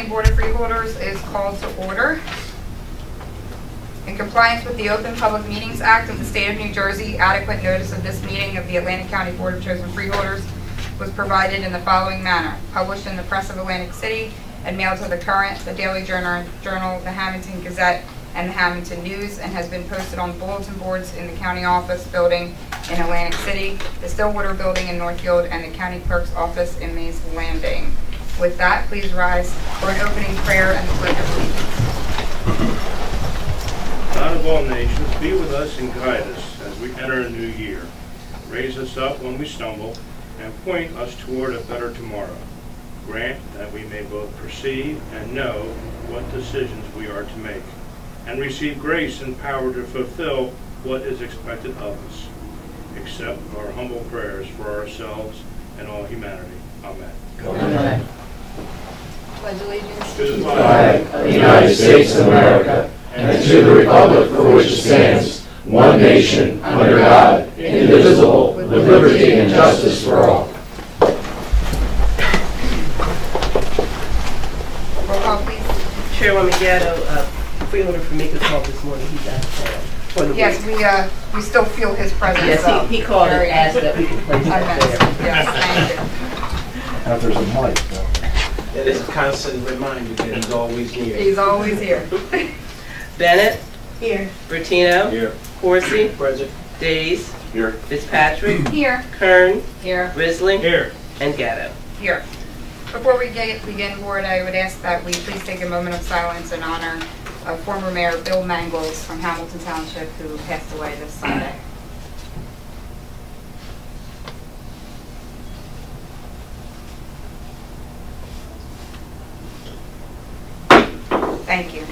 Board of Freeholders is called to order. In compliance with the Open Public Meetings Act of the State of New Jersey, adequate notice of this meeting of the Atlantic County Board of Chosen Freeholders was provided in the following manner: published in the Press of Atlantic City and mailed to the Current, the Daily Journal, the Hamilton Gazette, and the Hamilton News, and has been posted on bulletin boards in the county office building in Atlantic City, the Stillwater building in Northfield, and the county clerk's office in Mays Landing. With that, please rise for an opening prayer and the pledge of allegiance. God of all nations, be with us and guide us as we enter a new year. Raise us up when we stumble and point us toward a better tomorrow. Grant that we may both perceive and know what decisions we are to make, and receive grace and power to fulfill what is expected of us. Accept our humble prayers for ourselves and all humanity. Amen. Amen. Pledge allegiance to the flag of the United States of America and to the republic for which it stands, one nation, under God, indivisible, with liberty and justice for all. Roll call, please. Chairwoman Gatto, Freeholder for Mika called this morning. He's out for the Yes, we still feel his presence. Yes, he called and asked that we could place that there. Yes, thank you. Now there's a mic, though. It is a constant reminder that he's always here. He's always here. Bennett. Here. Bertino. Here. Horsey. Present. Days. Here. Fitzpatrick. Here. Kern. Here. Risley. Here. And Gatto. Here. Before we begin, Board, I would ask that we please take a moment of silence in honor of former Mayor Bill Mangles from Hamilton Township, who passed away this Sunday. Thank you.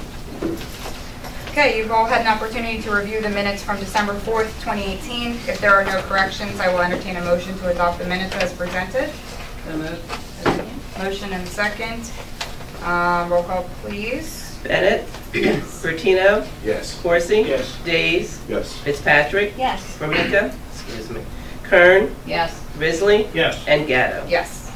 Okay, you've all had an opportunity to review the minutes from December 4th, 2018. If there are no corrections, I will entertain a motion to adopt the minutes as presented. So moved. Motion and second. Roll call, please. Bennett. Yes. Bertino. Yes. Horsey. Yes. Days. Yes. Fitzpatrick. Yes. Formica. Excuse me. Kern. Yes. Risley. Yes. And Gatto. Yes.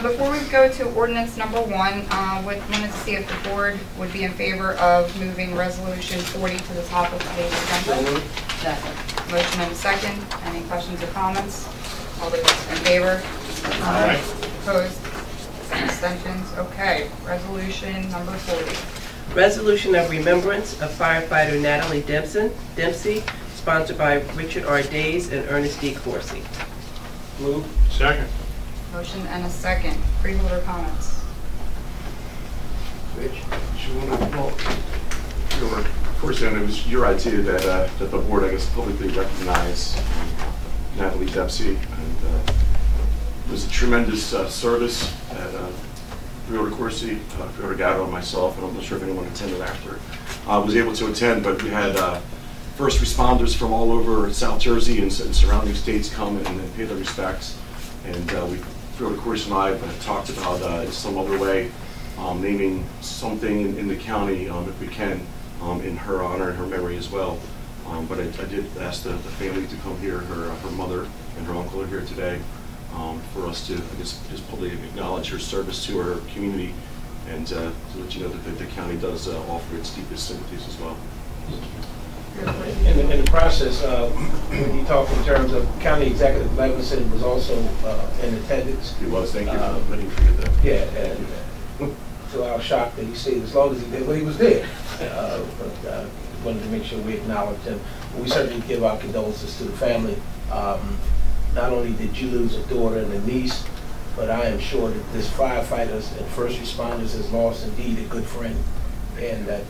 Before we go to ordinance number 1, wanted to see if the board would be in favor of moving resolution 40 to the top of today's agenda. Second. Motion and second. Any questions or comments? All those in favor? Aye. Opposed? Abstentions? Okay. Resolution number 40. Resolution of remembrance of firefighter Natalie Dempsey, sponsored by Richard R. Days and Ernest D. Coursey. Move. Second. Motion and a second. Freeholder comments. Rich? First, it was your idea that the board, I guess, publicly recognize Natalie Dempsey, and it was a tremendous service that Freeholder Coursey, Freeholder Gatto, and myself, and I'm not sure if anyone attended after, was able to attend, but we had first responders from all over South Jersey and surrounding states come and pay their respects, and Freeholder Coursey and I talked about in some other way naming something in the county, if we can, in her honor and her memory as well. But I did ask the family to come here. Her mother and her uncle are here today for us to, I guess, just publicly acknowledge her service to her community, and to let you know that the county does offer its deepest sympathies as well. In the process, when you talk in terms of County Executive Levinson was also in attendance. He was. Thank you for letting me forget that. Yeah, and to our shock that he stayed as long as he did, but he was there. But wanted to make sure we acknowledged him. We certainly give our condolences to the family. Not only did you lose a daughter and a niece, but I am sure that this firefighters and first responders has lost indeed a good friend, and that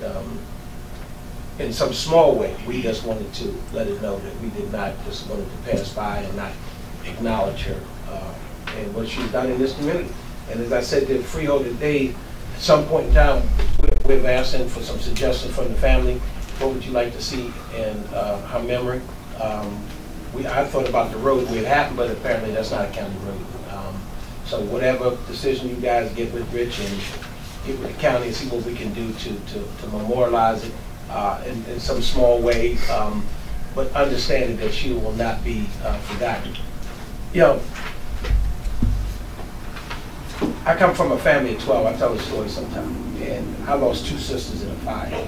in some small way, we just wanted to let it know that we did not just wanted to pass by and not acknowledge her and what she's done in this community. And as I said to Freeholder Day, at some point in time, we've asked him for some suggestions from the family. What would you like to see in her memory? I thought about the road where it happened, but apparently that's not a county road. So whatever decision you guys get with Rich, and get with the county and see what we can do to memorialize it in some small way, but understanding that she will not be forgotten. You know, I come from a family of 12. I tell the story sometimes. And I lost 2 sisters in a fire.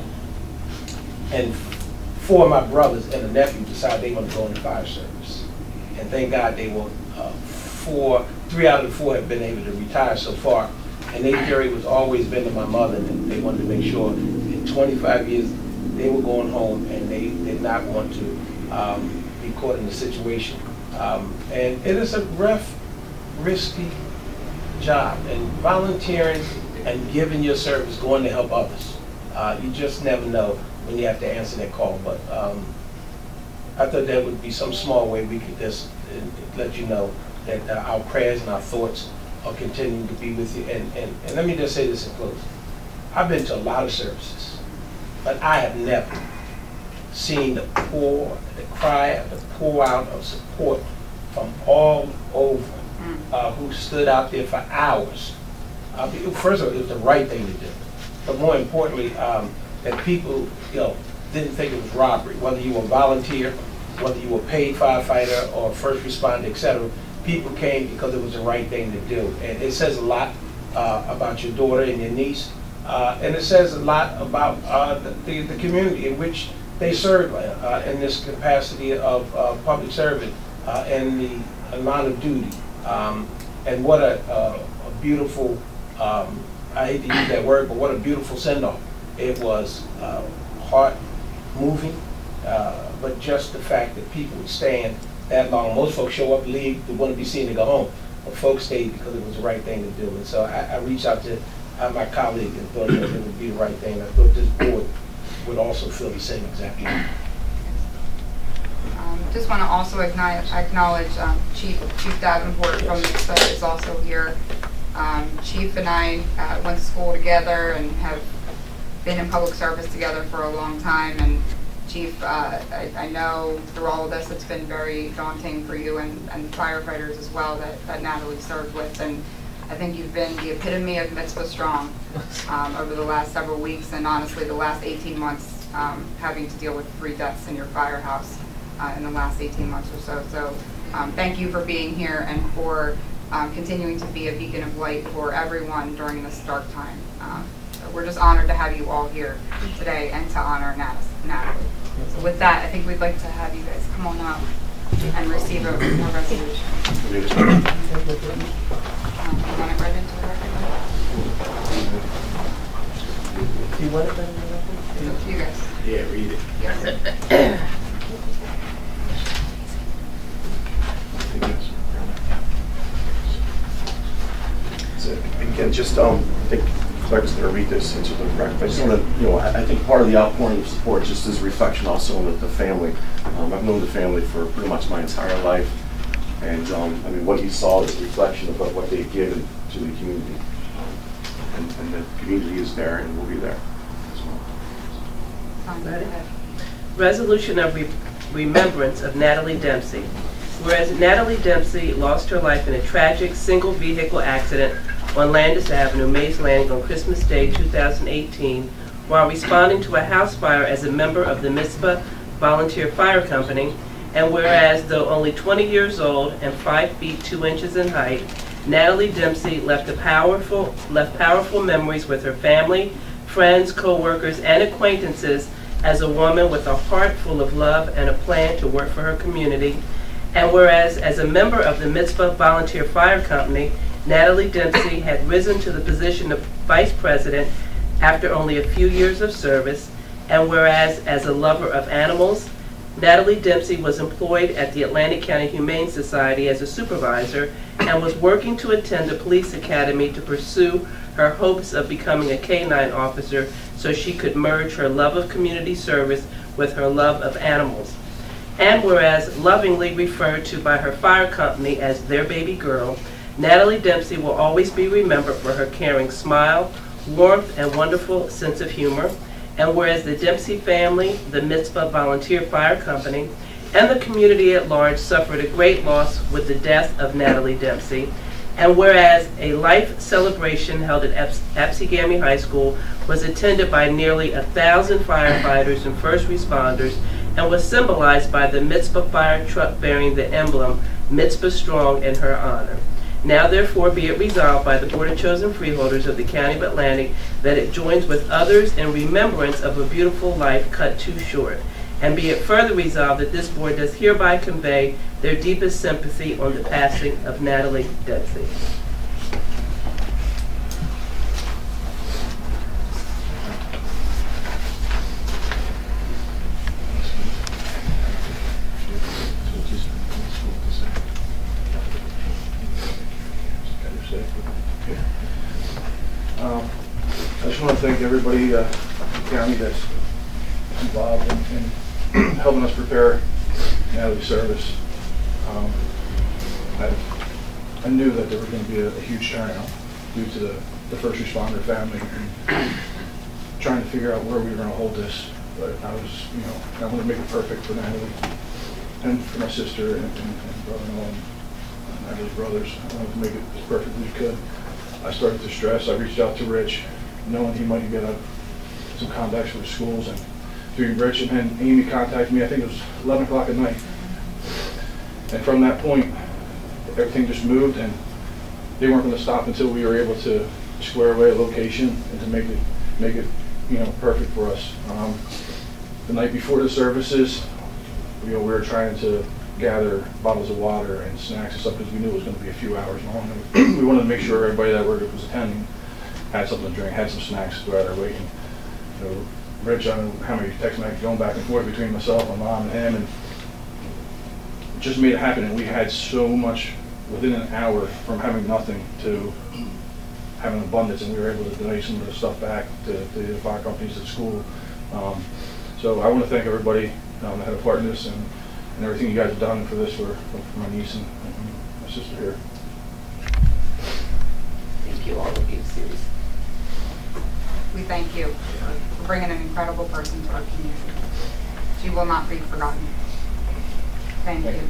And 4 of my brothers and a nephew decided they wanted to go in the fire service. And thank God they were 3 out of the 4 have been able to retire so far. And their theory was always been to my mother that they wanted to make sure in 25 years they were going home and they did not want to be caught in a situation. And it is a rough, risky job, and volunteering and giving your service, going to help others. You just never know when you have to answer that call. But I thought there would be some small way we could just let you know that our prayers and our thoughts are continuing to be with you. And let me just say this in closing. I've been to a lot of services, but I have never seen the pour, the cry, the pour out of support from all over who stood out there for hours. First of all, it was the right thing to do, but more importantly, that people, didn't think it was robbery. Whether you were a volunteer, whether you were a paid firefighter or first responder, etc., people came because it was the right thing to do, and it says a lot about your daughter and your niece, and it says a lot about the community in which they serve in this capacity of public servant and the amount of duty. And what a beautiful, I hate to use that word, but what a beautiful send-off. It was heart-moving, but just the fact that people would stand that long. Most folks show up and leave, they want to be seen to go home, but folks stayed because it was the right thing to do. And so I reached out to my colleague and thought that it would be the right thing. I thought this board would also feel the same exact way. Just want to also acknowledge Chief Davenport from the is also here. Chief and I went to school together and have been in public service together for a long time. And Chief, I know through all of this it's been very daunting for you and firefighters as well that Natalie served with. And I think you've been the epitome of mitzvah strong over the last several weeks, and honestly the last 18 months, having to deal with 3 deaths in your firehouse in the last 18 months or so. So thank you for being here and for continuing to be a beacon of light for everyone during this dark time. So we're just honored to have you all here today and to honor Natalie. So with that, I think we'd like to have you guys come on up and receive a resolution. You want it read into the record? You want it read into the record? It's up to you guys. Yeah, read it. Yes. Again, just I think Clerk's going to read this into the record. I just want to, I think part of the outpouring of support just is a reflection also on the family. I've known the family for pretty much my entire life, and I mean, what you saw is a reflection of what they've given to the community, and the community is there and will be there as well. Ready? Resolution of remembrance of Natalie Dempsey. Whereas Natalie Dempsey lost her life in a tragic single vehicle accident on Landis Avenue, Mays Landing, on Christmas Day 2018 while responding to a house fire as a member of the Mitzvah Volunteer Fire Company, and whereas though only 20 years old and 5 feet 2 inches in height, Natalie Dempsey left powerful memories with her family, friends, co-workers, and acquaintances as a woman with a heart full of love and a plan to work for her community. And whereas as a member of the Mitzvah Volunteer Fire Company, Natalie Dempsey had risen to the position of Vice President after only a few years of service, and whereas as a lover of animals, Natalie Dempsey was employed at the Atlantic County Humane Society as a supervisor and was working to attend the police academy to pursue her hopes of becoming a K-9 officer so she could merge her love of community service with her love of animals. And whereas lovingly referred to by her fire company as their baby girl, Natalie Dempsey will always be remembered for her caring smile, warmth, and wonderful sense of humor. And whereas the Dempsey family, the Mitzvah Volunteer Fire Company, and the community at large suffered a great loss with the death of Natalie Dempsey, And whereas a life celebration held at Apsegami High School was attended by nearly 1,000 firefighters and first responders and was symbolized by the Mitzvah fire truck bearing the emblem Mitzvah Strong in her honor. Now therefore be it resolved by the Board of Chosen Freeholders of the County of Atlantic that it joins with others in remembrance of a beautiful life cut too short. And be it further resolved that this board does hereby convey their deepest sympathy on the passing of Natalie Dempsey. I just want to thank everybody in the county that's involved in helping us prepare Natalie's service. I knew that there was going to be a huge turnout due to the first responder family and trying to figure out where we were going to hold this. But I was, I wanted to make it perfect for Natalie and for my sister and brother-in-law and Natalie's brothers. I wanted to make it as perfect as we could. I started to stress. I reached out to Rich, knowing he might get some contacts with schools, and through Rich, and then Amy contacted me. I think it was 11 o'clock at night, and from that point, everything just moved, and they weren't going to stop until we were able to square away a location and to make it perfect for us. The night before the services, we were trying to gather bottles of water and snacks and stuff because we knew it was going to be a few hours long. We wanted to make sure everybody that was attending had something to drink, had some snacks while they're waiting. Rich, I don't know how many text messages going back and forth between myself, my mom, and him, and it just made it happen. And we had so much within an hour from having nothing to having abundance, and we were able to donate some of the stuff back to the fire companies at school. So I want to thank everybody that had a part in this and everything you guys have done for this for my niece and my sister here. Thank you, all of you, seriously. We thank you for bringing an incredible person to our community. She will not be forgotten. Thank you.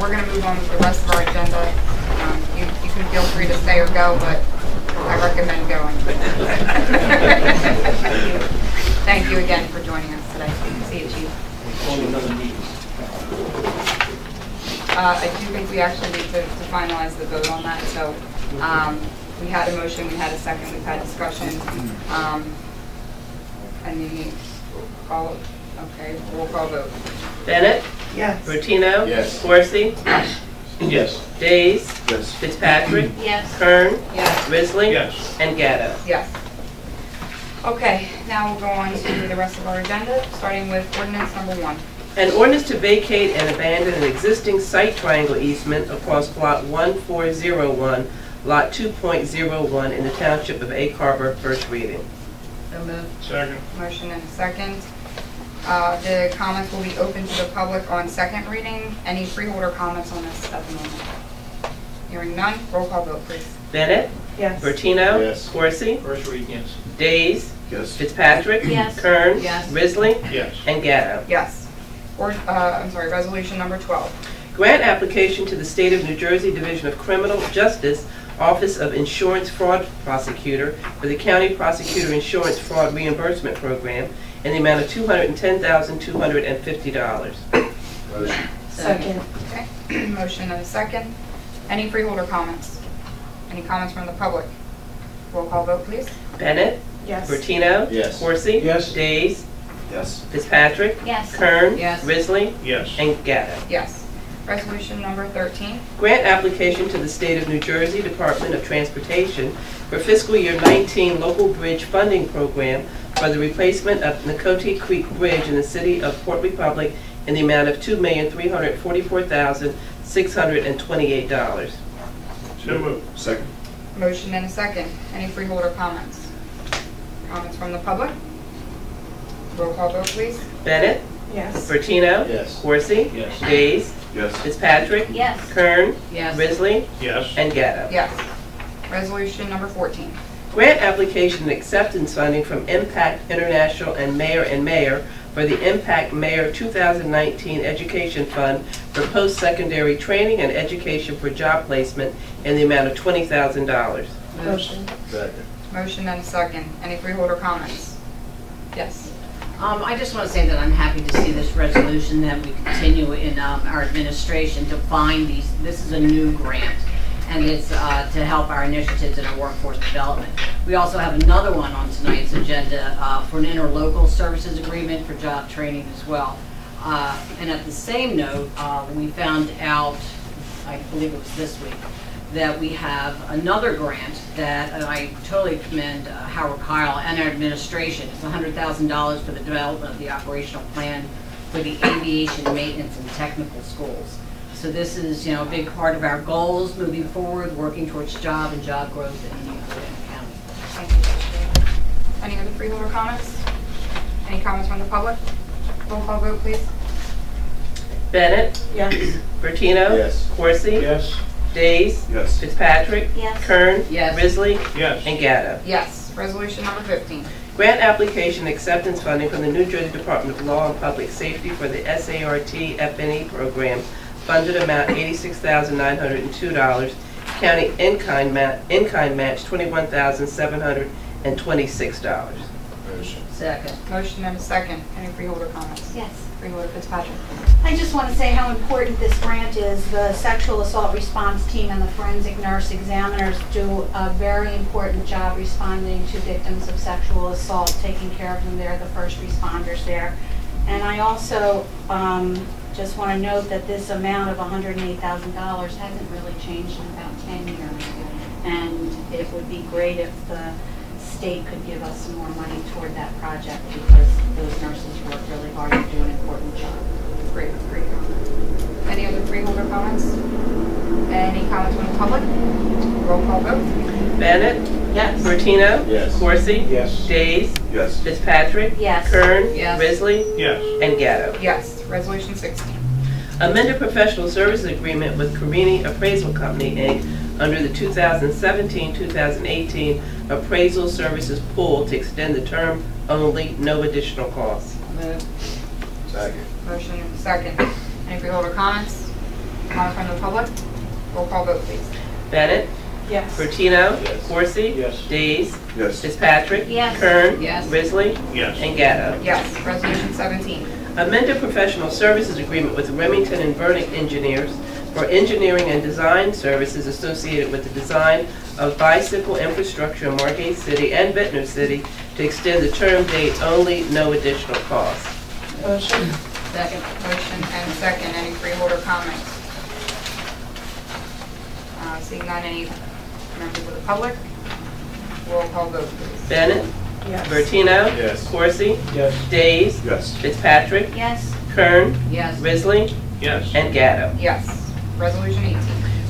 We're going to move on with the rest of our agenda. You can feel free to stay or go, but I recommend going. Thank you again for joining us today. See you, Chief. I do think we actually need to finalize the vote on that. So we had a motion, we had a second, we've had discussion. And the call, okay, roll call vote. Bennett? Yes. Bertino? Yes. Horsey? Yes. Days? Yes. Fitzpatrick? Yes. Kern? Yes. Risley? Yes. And Gatto. Yes. Okay, now we'll go on to the rest of our agenda, starting with ordinance number 1. An ordinance to vacate and abandon an existing site triangle easement across Block 1401, Lot 2.01 in the Township of Egg Harbor, first reading. So moved. Second. Motion and a second. The comments will be open to the public on second reading. Any freeholder comments on this at the moment? Hearing none, roll call vote, please. Bennett? Yes. Bertino? Yes. Horsey? First reading, yes. Days? Yes. Fitzpatrick? Yes. Kern? Yes. Risley? Yes. And Gatto. Yes. Resolution number 12. Grant application to the State of New Jersey Division of Criminal Justice, Office of Insurance Fraud Prosecutor for the County Prosecutor Insurance Fraud Reimbursement Program in the amount of $210,250. Motion. Second. Okay. Motion and a second. Any freeholder comments? Any comments from the public? Roll call vote, please. Bennett? Yes. Bertino? Yes. Horsey? Yes. Days? Yes. Fitzpatrick? Yes. Kern? Yes. Risley? Yes. And Gatto. Yes. Resolution number 13. Grant application to the State of New Jersey Department of Transportation for fiscal year 19 local bridge funding program for the replacement of Nakoti Creek Bridge in the city of Port Republic in the amount of $2,344,628. So moved. Second. Motion and a second. Any freeholder comments? Comments from the public? Roll call vote, please. Bennett? Yes. Bertino? Yes. Horsey? Yes. Days? Yes. Fitzpatrick. Yes. Kern. Yes. Risley. Yes. And Gatto. Yes. Resolution number 14. Grant application and acceptance funding from Impact International and Mayor for the Impact Mayor 2019 Education Fund for post-secondary training and education for job placement in the amount of $20,000. Motion. Second. Motion and a second. Any freeholder comments? Yes. I just want to say that I'm happy to see this resolution that we continue in our administration to find these. This is a new grant, and it's to help our initiatives in our workforce development. We also have another one on tonight's agenda for an interlocal services agreement for job training as well. And at the same note, we found out, I believe it was this week, that we have another grant that, and I totally commend Howard Kyle and our administration. It's $100,000 for the development of the operational plan for the aviation maintenance and technical schools. So this is, a big part of our goals moving forward, working towards job and job growth in Atlantic County. Thank you, Vice Chair. Any other freeholder comments? Any comments from the public? Roll call vote, please. Bennett. Yes. Bertino. Yes. Corsi. Yes. Days. Yes. Fitzpatrick. Yes. Kern. Yes. Risley. Yes. And Gatto. Yes. Resolution number 15. Grant application acceptance funding from the New Jersey Department of Law and Public Safety for the SART FNE program, funded amount $86,902, county in-kind match $21,726. Motion. Second. Motion and a second. Any freeholder comments? Yes. Freeholder Fitzpatrick. I just want to say how important this grant is. The sexual assault response team and the forensic nurse examiners do a very important job responding to victims of sexual assault, taking care of them. They're the first responders there. And I also just want to note that this amount of $108,000 hasn't really changed in about 10 years. And it would be great if the state could give us some more money toward that project, because those nurses work really hard and do an important job. Great comment. Any other freeholder comments? Any comments from the public? Roll call vote. Bennett. Yes. Bertino. Yes. Corsi. Yes. Days. Yes. Fitzpatrick. Yes. Kern. Yes. Risley. Yes. And Gatto. Yes. Resolution 16. Amended professional services agreement with Carini Appraisal Company, Inc. under the 2017-2018 appraisal services pool to extend the term only, no additional costs. Move. Second. Motion and a second. Any freeholder comments? Comments from the public? Roll call vote, please. Bennett. Yes. Bertino. Yes. Corsi. Yes. Days. Yes. Fitzpatrick. Yes. Kern. Yes. Risley. Yes. And Gatto. Yes. Resolution 17. Amended professional services agreement with Remington and Vernick Engineers for engineering and design services associated with the design of bicycle infrastructure in Margate City and Ventnor City to extend the term date only, no additional cost. Second. Motion and second. Any freeholder comments? Seeing none, any members of the public? Roll call vote, please. Bennett. Yes. Bertino. Yes. Corsi. Yes. Days. Yes. Fitzpatrick. Yes. Kern. Yes. Risley. Yes. And Gatto. Yes. Resolution 18.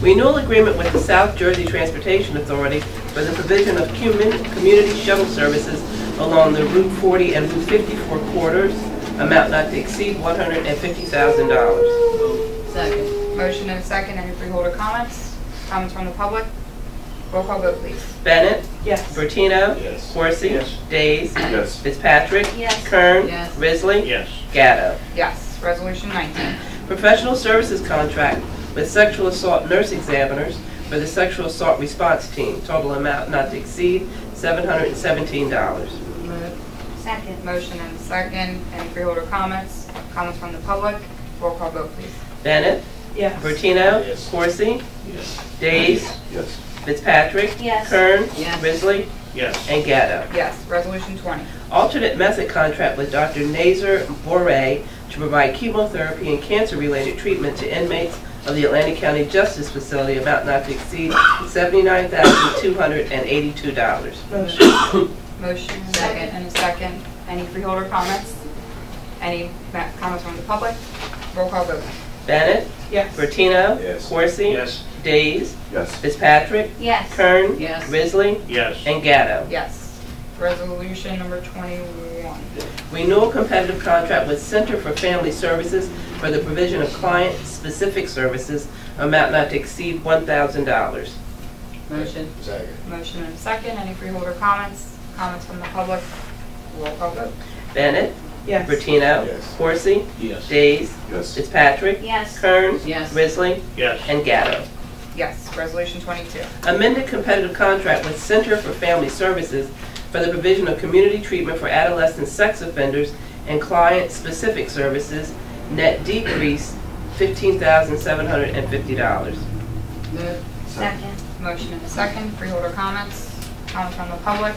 Renewal agreement with the South Jersey Transportation Authority for the provision of community shuttle services along the Route 40 and Route 54 corridors, amount not to exceed $150,000. Second. Motion and a second. Any freeholder comments? Comments from the public? Roll call vote, please. Bennett. Yes. Bertino. Yes. Corsi. Yes. Days. Yes. Fitzpatrick. Yes. Kern. Yes. Risley. Yes. Gatto. Yes. Resolution 19. Professional services contract with sexual assault nurse examiners for the sexual assault response team. Total amount not to exceed $717. Move. Second. Motion and a second. Any freeholder comments? Comments from the public? Roll call vote, please. Bennett. Yes. Bertino. Yes. Corsi. Yes. Days. Yes. Fitzpatrick. Yes. Kern. Yes. Risley. Yes. And Gatto. Yes. Resolution 20. Alternate method contract with Dr. Nazar Boré to provide chemotherapy and cancer-related treatment to inmates of the Atlantic County Justice Facility, amount not to exceed $79,282. Motion Second. and a second. Any freeholder comments? Any comments from the public? Roll call vote. Bennett. Yes. Bertino. Yes. Corsi. Yes. Days. Yes. Fitzpatrick. Yes. Kern. Yes. Risley. Yes. And Gatto. Yes. Resolution number 21. Renewal competitive contract with Center for Family Services for the provision of client-specific services, amount not to exceed $1,000. Motion. Second. Motion and a second. Any freeholder comments? Comments from the public? Roll call vote. Bennett? Yes. Bertino? Yes. Horsey? Yes. Days? Yes. Fitzpatrick? Yes. Kern? Yes. Risley? Yes. And Gatto. Yes. Resolution 22. Amended competitive contract with Center for Family Services for the provision of community treatment for adolescent sex offenders and client-specific services, net decrease $15,750. Move. Second. Motion and a second. Freeholder comments? Comments from the public?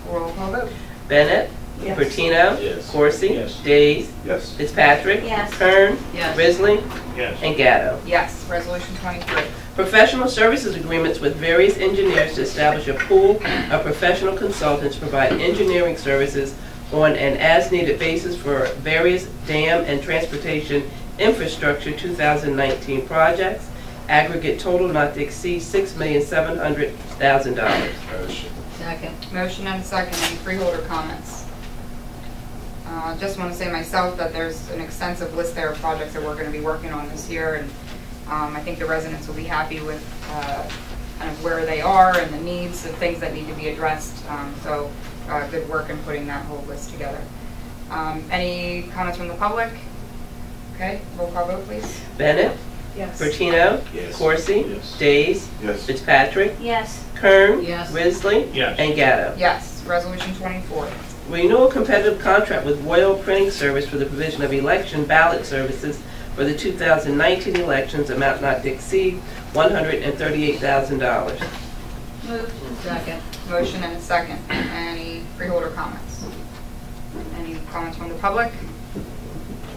Roll call vote. Bennett? Yes. Bertino? Yes. Horsey? Yes. Days? Yes. Fitzpatrick? Yes. Kern? Yes. Risley? Yes. And Gatto. Yes. Resolution 23. Professional services agreements with various engineers to establish a pool of professional consultants to provide engineering services on an as-needed basis for various dam and transportation infrastructure 2019 projects. Aggregate total not to exceed $6,700,000. Motion. Second. Motion and a second. Any freeholder comments? Just want to say myself that there's an extensive list there of projects that we're going to be working on this year, and I think the residents will be happy with kind of where they are and the needs and things that need to be addressed. So good work in putting that whole list together. Any comments from the public? Okay, roll call vote, please. Bennett? Yes. Bertino? Yes. Horsey? Yes. Days? Yes. Fitzpatrick? Yes. Kern? Yes. Risley? Yes. And Gatto. Yes. Resolution 24. Renewal competitive contract with Royal Printing Service for the provision of election ballot services for the 2019 elections, amount not to exceed $138,000. Move. Second. Motion and a second. Any freeholder comments? Any comments from the public?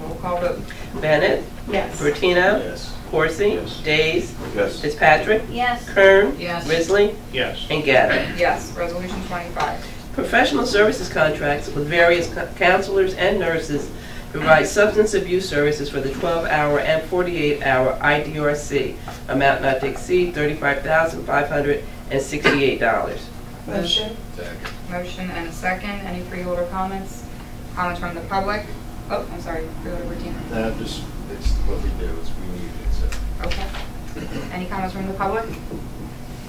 Roll call vote. Bennett? Yes. Bertino? Yes. Horsey? Yes. Days? Yes. Fitzpatrick? Yes. Kern? Yes. Risley? Yes. And Gatto. Yes. Resolution 25. Professional services contracts with various counselors and nurses to provide substance abuse services for the 12-hour and 48-hour IDRC, amount not to exceed $35,568. Motion. Second. Motion and a second. Any freeholder comments? Comments from the public? Oh, I'm sorry. Freeholder Bertino. No, just, it's what we do, it's we need it, so. Okay. Any comments from the public?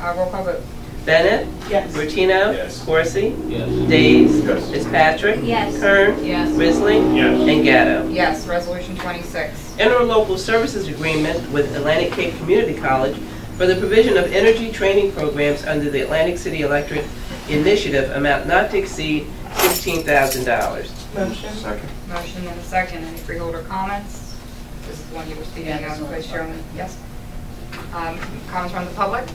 Roll call vote. Bennett? Yes. Bertino? Yes. Horsey? Yes. Days? Yes. Fitzpatrick? Yes. Kern? Yes. Risley? Yes. And Gatto. Yes. Resolution 26. Interlocal services agreement with Atlantic Cape Community College for the provision of energy training programs under the Atlantic City Electric Initiative, amount not to exceed $16,000. Motion. Second. Motion and a second. Any freeholder comments? This is the one you were speaking Yeah, of, this Vice one. Chairman. Yes. Comments from the public?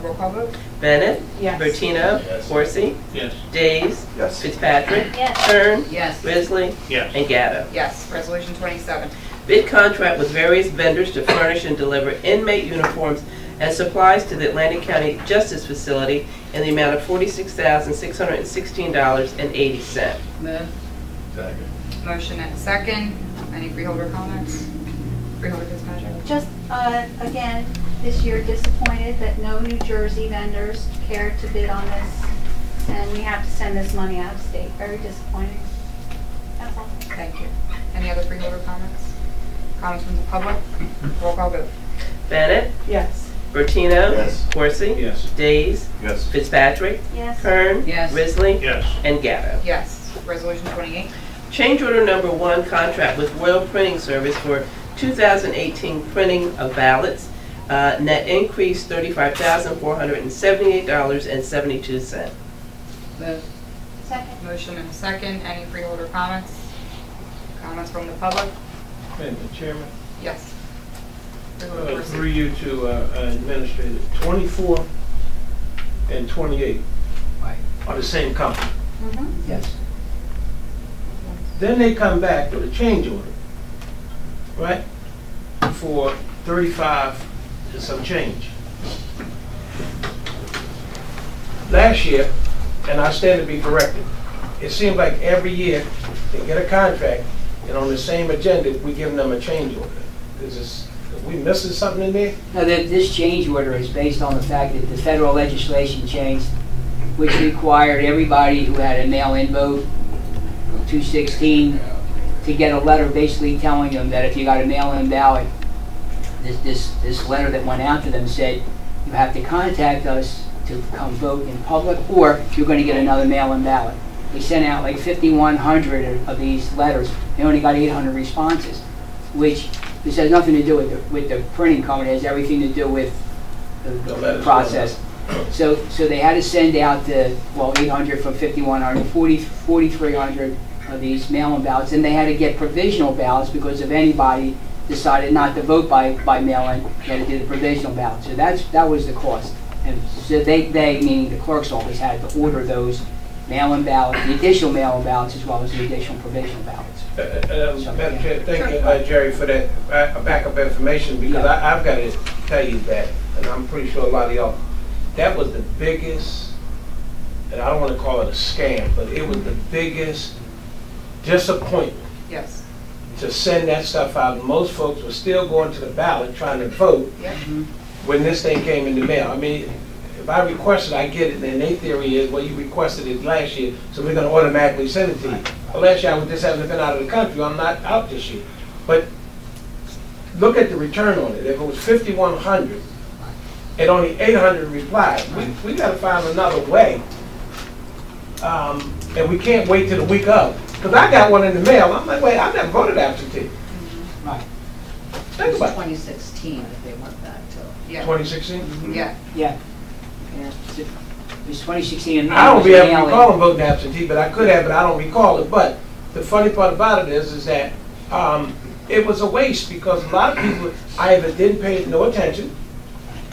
Roll call vote. Bennett? Yes. Bertino? Yes. Horsey? Yes. Days? Yes. Fitzpatrick? Yes. Kern? Yes. Risley? Yes. And Gatto. Yes. Resolution 27. Bid contract with various vendors to furnish and deliver inmate uniforms and supplies to the Atlantic County Justice Facility in the amount of $46,616.80. Move. Second. Motion and a second. Any freeholder comments? Freeholder Fitzpatrick? Just, again, this year disappointed that no New Jersey vendors cared to bid on this, and we have to send this money out of state. Very disappointing. That's all. Thank you. Any other freeholder comments? Comments from the public? Roll call vote. Bennett? Yes. Bertino? Yes. Horsey? Yes. Days? Yes. Fitzpatrick? Yes. Kern? Yes. Risley? Yes. And Gatto. Yes. Resolution 28. Change order number 1, contract with Royal Printing Service for 2018 printing of ballots. Net increase $35,478.72. Move. Second. Motion and a second. Any freeholder comments? Comments from the public? Madam Chairman, Yes. Freeholder Dorsey. through you to Administrator, 24 and 28 are the same company. Mhm. Yes. Then they come back with a change order, right? For 35 and some change. Last year, and I stand to be corrected, it seemed like every year they get a contract, and on the same agenda, we give them a change order. Are we missing something in there? No, this change order is based on the fact that the federal legislation changed which required everybody who had a mail-in vote, 216, to get a letter basically telling them that if you got a mail-in ballot, this letter that went out to them said, you have to contact us to come vote in public, or you're going to get another mail-in ballot. They sent out like 5,100 of these letters. They only got 800 responses, which this has nothing to do with the printing company. It has everything to do with the process. So they had to send out 800 from 5,100, 4,300 of these mail-in ballots, and they had to get provisional ballots because if anybody decided not to vote by mail-in, they had to do the provisional ballot. So that was the cost. And so they, meaning the clerk's office, had to order those mail-in ballots, the additional mail-in ballots, as well as the additional provisional ballots. Madam Chair, thank you, Jerry, for that backup information, because I've got to tell you that, and I'm pretty sure a lot of y'all, that was the biggest, and I don't want to call it a scam, but it was the biggest disappointment. Yes. To send that stuff out. Most folks were still going to the ballot trying to vote when this thing came in the mail. I mean, if I request it, I get it, and their theory is, well, you requested it last year, so we're going to automatically send it to you. Well, last year I would just haven't been out of the country. I'm not out this year. But look at the return on it. If it was 5,100 and only 800 replied, we got to find another way. And we can't wait till the week of. Because I got one in the mail. I'm like, wait, I never voted absentee. Right. Think about it. 2016, if they went back to. Yeah. 2016? Yeah. Yeah. So it was 2016. And I don't be able to recall them voting absentee, but I could have, but I don't recall it. But the funny part about it is that it was a waste because a lot of people either didn't pay no attention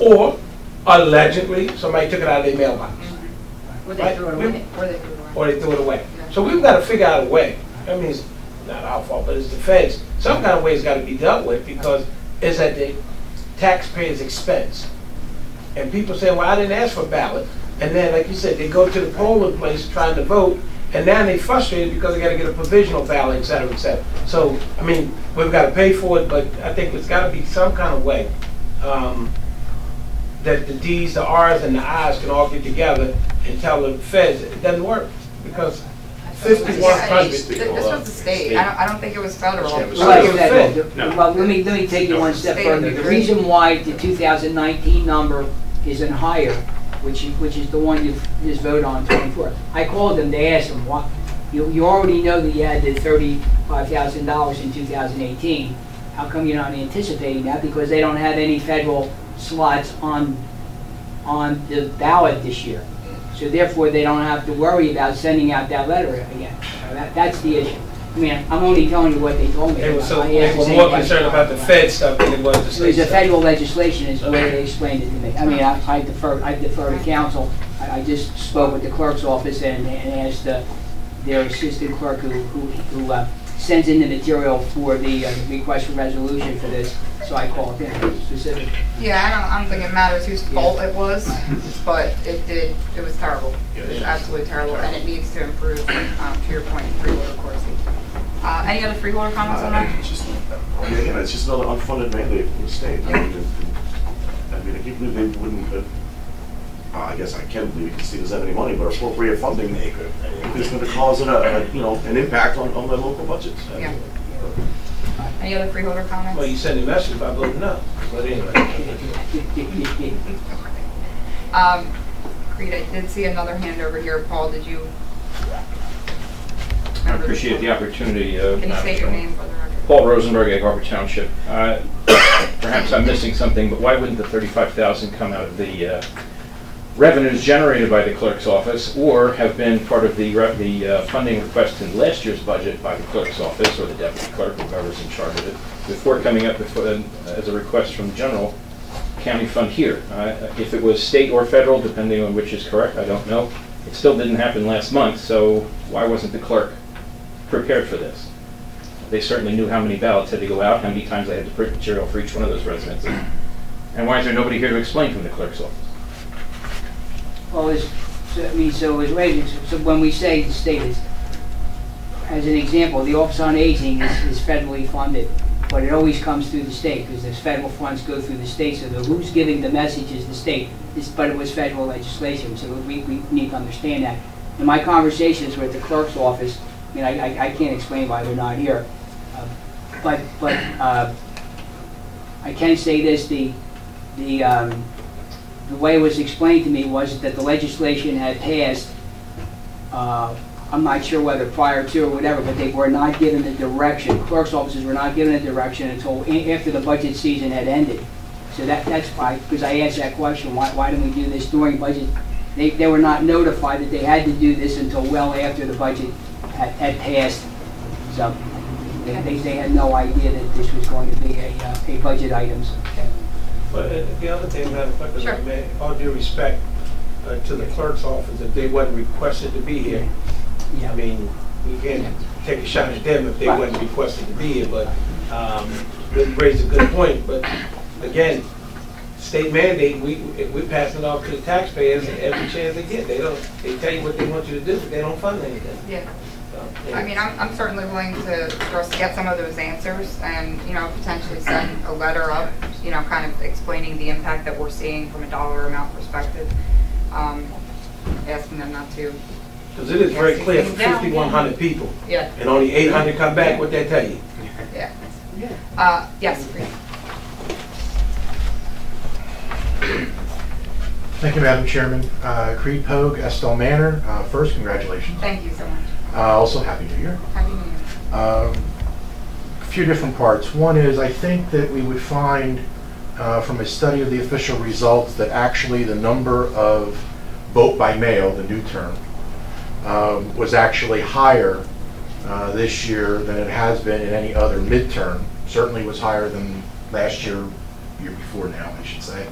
or allegedly somebody took it out of their mailbox. Or they threw it away. Or they threw it away. So we've got to figure out a way. I mean, it's not our fault, but it's the feds. Some kind of way has got to be dealt with because it's at the taxpayer's expense. And people say, well, I didn't ask for a ballot. And then, like you said, they go to the polling place trying to vote, and now they're frustrated because they got to get a provisional ballot, et cetera, et cetera. So, I mean, we've got to pay for it, but I think there's got to be some kind of way that the D's, the R's, and the I's can all get together and tell the feds it doesn't work because 5,100. This was the state. I don't think it was federal. Well, let me take you one step further. The reason why the 2019 number isn't higher, which is the one you just voted on 24. I called them. They asked them, "What? You already know that you had the $35,000 in 2018. How come you're not anticipating that? Because they don't have any federal slots on the ballot this year. So therefore, they don't have to worry about sending out that letter again. That's the issue. I mean, I'm only telling you what they told me. They were more concerned about the Fed stuff than it was the state It was the stuff. federal legislation is the way they explained it to me. I mean, I defer to counsel. I just spoke with the clerk's office and asked their assistant clerk who sends in the material for the request for resolution for this. So I called him specifically. Yeah, I don't think it matters whose fault it was, but it was terrible. It was absolutely terrible, and it needs to improve, to your point, freeholder course. Any other freeholder comments on that? It's just, again, it's just another unfunded mandate from the state. I mean, I can't believe they wouldn't, I guess I can't believe the state doesn't have any money, but appropriate funding is going to cause an impact on their local budgets. Yeah. Any other freeholder comments? Well, you send a message by voting no. But anyway. Creed, I did see another hand over here. Paul, did you? I appreciate the opportunity. Can you state your name for the record? Paul Rosenberg, Egg Harbor Township. Perhaps I'm missing something, but why wouldn't the $35,000 come out of the revenues generated by the clerk's office, or have been part of the funding request in last year's budget by the clerk's office or the deputy clerk, whoever's in charge of it, before coming up as a request from the general county fund here? If it was state or federal, depending on which is correct, I don't know. It still didn't happen last month, so why wasn't the clerk prepared for this? They certainly knew how many ballots had to go out, how many times they had to print material for each one of those residents. And why is there nobody here to explain from the clerk's office? Well, so when we say the state is, as an example, the Office on Aging is federally funded, but it always comes through the state because those federal funds go through the state. So who's giving the message is the state. but it was federal legislation, so we need to understand that. In my conversations with the clerk's office, I mean, I can't explain why they're not here, but I can say this: the way it was explained to me was that the legislation had passed. I'm not sure whether prior to or whatever, but they were not given the direction. Clerk's offices were not given a direction until after the budget season had ended. So that's why, because I asked that question, why didn't we do this during budget? They were not notified that they had to do this until well after the budget had passed. So they had no idea that this was going to be a budget item. But the other thing, Madam Clerk, Sure. all due respect to the clerk's office, if they wasn't requested to be here, Yeah. I mean, we can't take a shot at them if they wasn't requested to be here, but you raised a good point. But again, state mandate, we're passing it off to the taxpayers every chance they get. They tell you what they want you to do, but they don't fund anything. Yeah. So, yeah. I mean, I'm certainly willing for us to get some of those answers and, you know, potentially send a letter up, you know, kind of explaining the impact that we're seeing from a dollar amount perspective, asking them not to. Because it is very clear for 5,100 people, Yeah. and only 800 come back, what they tell you. Yeah. Yes, Freeholder. Thank you, Madam Chairman. Creed Pogue, Estelle Manor. First, congratulations. Thank you so much. Also, Happy New Year. Happy New Year. A few different parts. One is, I think that we would find from a study of the official results that actually the number of vote by mail, the new term, was actually higher this year than it has been in any other midterm. Certainly was higher than last year before now, I should say,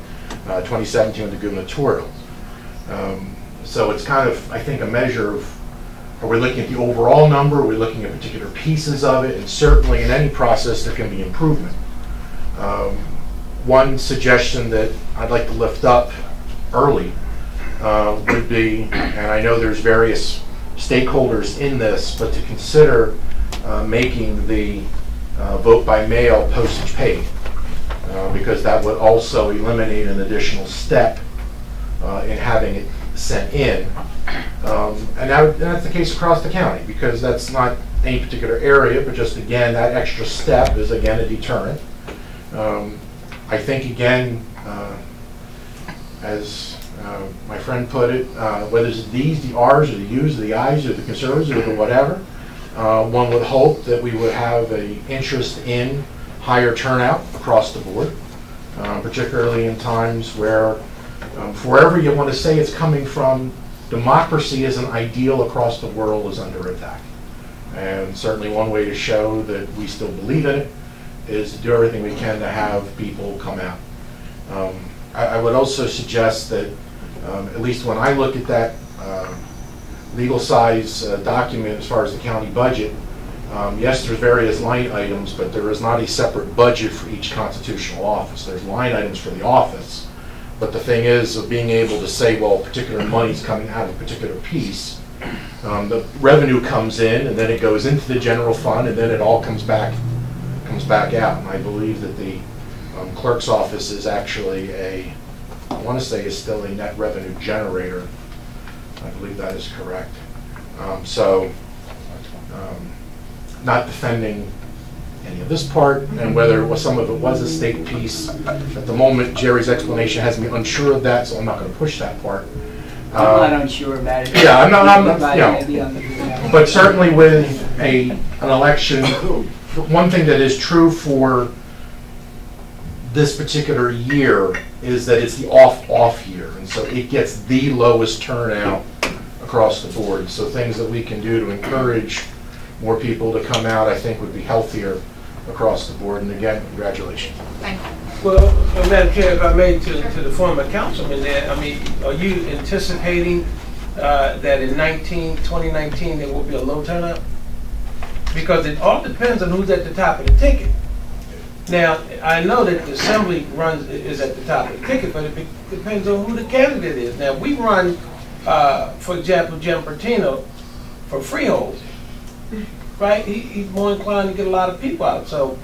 2017 with the gubernatorial. So it's kind of, I think, a measure of, are we looking at the overall number, are we looking at particular pieces of it, and certainly in any process there can be improvement. One suggestion that I'd like to lift up early would be, and I know there's various stakeholders in this, but to consider making the vote by mail postage paid, because that would also eliminate an additional step in having it sent in. And that's the case across the county, because that's not any particular area, but just again, that extra step is again a deterrent. I think again, as my friend put it, whether it's these, the R's, or the U's, or the I's, or the conservatives, or the whatever, one would hope that we would have an interest in higher turnout across the board, particularly in times where, wherever you want to say it's coming from, democracy as an ideal across the world is under attack. And certainly one way to show that we still believe in it is to do everything we can to have people come out. I would also suggest that, at least when I look at that legal size document as far as the county budget, yes, there's various line items, but there is not a separate budget for each constitutional office. There's line items for the office, but the thing is of being able to say, well, particular money's coming out of a particular piece. The revenue comes in, and then it goes into the general fund, and then it all comes back out. And I believe that the clerk's office is actually I want to say is still a net revenue generator. I believe that is correct. Not defending any of this part, and whether some of it was a state piece. At the moment, Jerry's explanation has me unsure of that, so I'm not going to push that part. I'm not unsure about it. Yeah, I'm not, you know, but certainly with an election, one thing that is true for this particular year is that it's the off year, and so it gets the lowest turnout across the board. So things that we can do to encourage more people to come out, I think, would be healthier across the board. And again, congratulations. Thank you. Well, Madam Chair, if I may, to the former councilman there, I mean, are you anticipating that in 2019 there will be a low turnout? Because it all depends on who's at the top of the ticket. Now, I know that the assembly is at the top of the ticket, but it depends on who the candidate is. Now, we run, for example, Jim Pertino for Freeholder, right? He's more inclined to get a lot of people out. So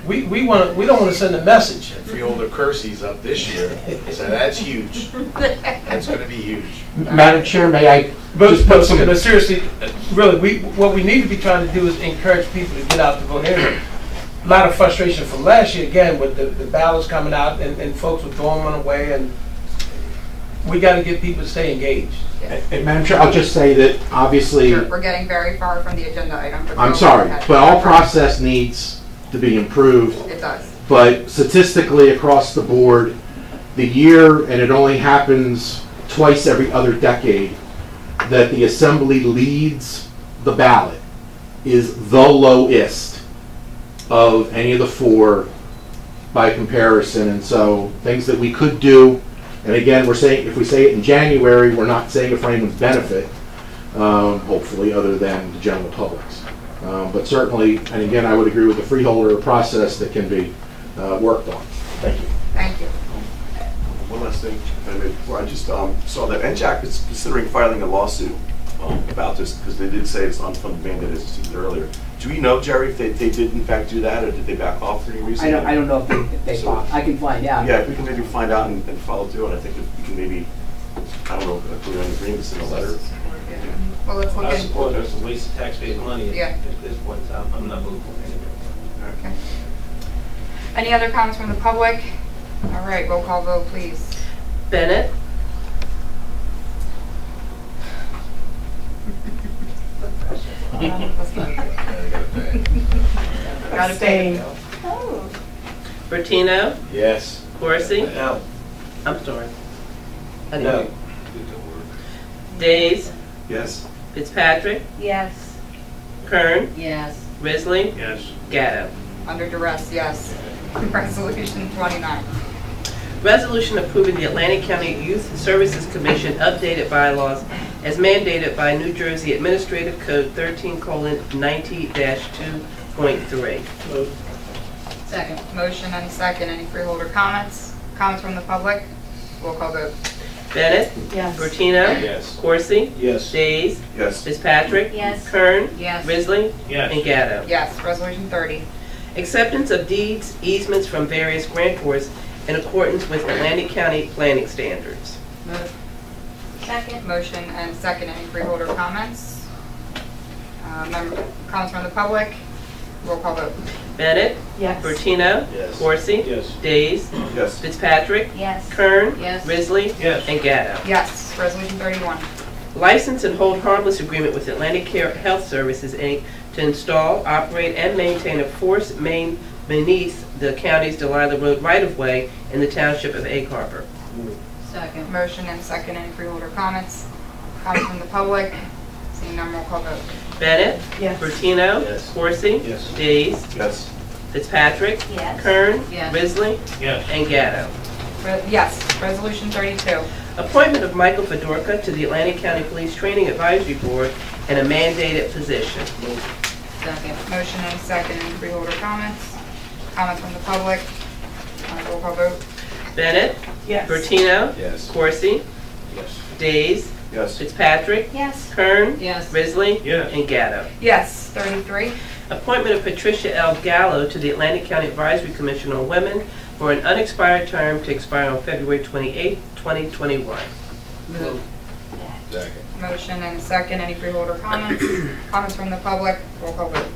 we don't want to send a message. Freeholder Kersey's up this year, so that's huge. That's going to be huge. Madam Chair, may I But, just put some... but seriously, really, what we need to be trying to do is encourage people to get out to vote. There's a lot of frustration from last year, again, with the ballots coming out and folks were throwing them away, and we got to get people to stay engaged. And Madam Chair, I'll just say that obviously... We're getting very far from the agenda item. But I'm go sorry, ahead. but all process needs to be improved. It does. But statistically across the board, the year, and it only happens twice every other decade, that the Assembly leads the ballot is the lowest of any of the four by comparison. And so things that we could do, and again, we're saying, if we say it in January, we're not saying it for anyone's benefit, hopefully, other than the general public's. But certainly, and again, I would agree with the freeholder process that can be worked on. Thank you. Thank you. One last thing, if I may, before I just saw that NJAC is considering filing a lawsuit about this, because they did say it's unfunded mandate, as you said earlier. Do we know, Jerry, if they did in fact do that, or did they back off for any reason? I don't know if they So, I can find out. Yeah, if we can maybe find out and follow through, and I think if we can maybe, I don't know, if we're in agreement in a letter. Well, let's look I at. suppose that's a waste of taxpayers' money Yeah. at this point in time. I'm not moving anywhere. Okay. Any other comments from the public? All right, roll call vote, please. Bennett, Gotta pay. Bertino, Yes. Corsi, No. I'm sorry. No. Days, Yes? Fitzpatrick, Yes. Kern, Yes. Risley, Yes. Gatto. Under duress, yes. Resolution 29. Resolution approving the Atlantic County Youth Services Commission updated bylaws as mandated by New Jersey Administrative Code 13:90-2.3. Second. Motion and second. Any freeholder comments? Comments from the public? Roll call vote. Bennett, Yes. Bertino, Yes. Corsi, Yes. Days, Yes. Fitzpatrick, Yes. Kern, Yes. Risley, Yes. and Gatto. Yes. Resolution 30. Acceptance of deeds, easements from various grantors in accordance with Atlantic County planning standards. Move. Second. Motion and second. Any freeholder comments? Comments from the public? Roll call vote. Bennett, Yes. Bertino, Yes. Corsi, Yes. Days, Yes. Fitzpatrick, Yes. Kern, Yes. Risley, Yes. and Gatto. Yes. Resolution 31. License and hold harmless agreement with Atlantic Care Health Services, Inc. to install, operate, and maintain a force main beneath the county's Delilah Road right-of-way in the township of Egg Harbor. Second. Motion and second. Any freeholder comments? Comments from the public? Seeing none, roll call vote. Bennett, Yes. Bertino, Yes. Corsi, Yes. Days, Yes. Fitzpatrick, Yes. Kern, Yes. Risley, Yes. and Gatto. Yes. Resolution 32. Appointment of Michael Fedorka to the Atlantic County Police Training Advisory Board in a mandated position. Second. Motion and second. Any freeholder comments? Comments from the public? Roll call vote. Bennett, Yes. Bertino, Yes. Corsi, Yes. Days, Yes. Fitzpatrick, Yes. Kern, Yes. Risley, Yes. and Gatto. Yes. 33. Appointment of Patricia L. Gallo to the Atlantic County Advisory Commission on Women for an unexpired term to expire on February 28, 2021. Move. Second. Motion and second. Any freeholder comments? Comments from the public? Roll call vote.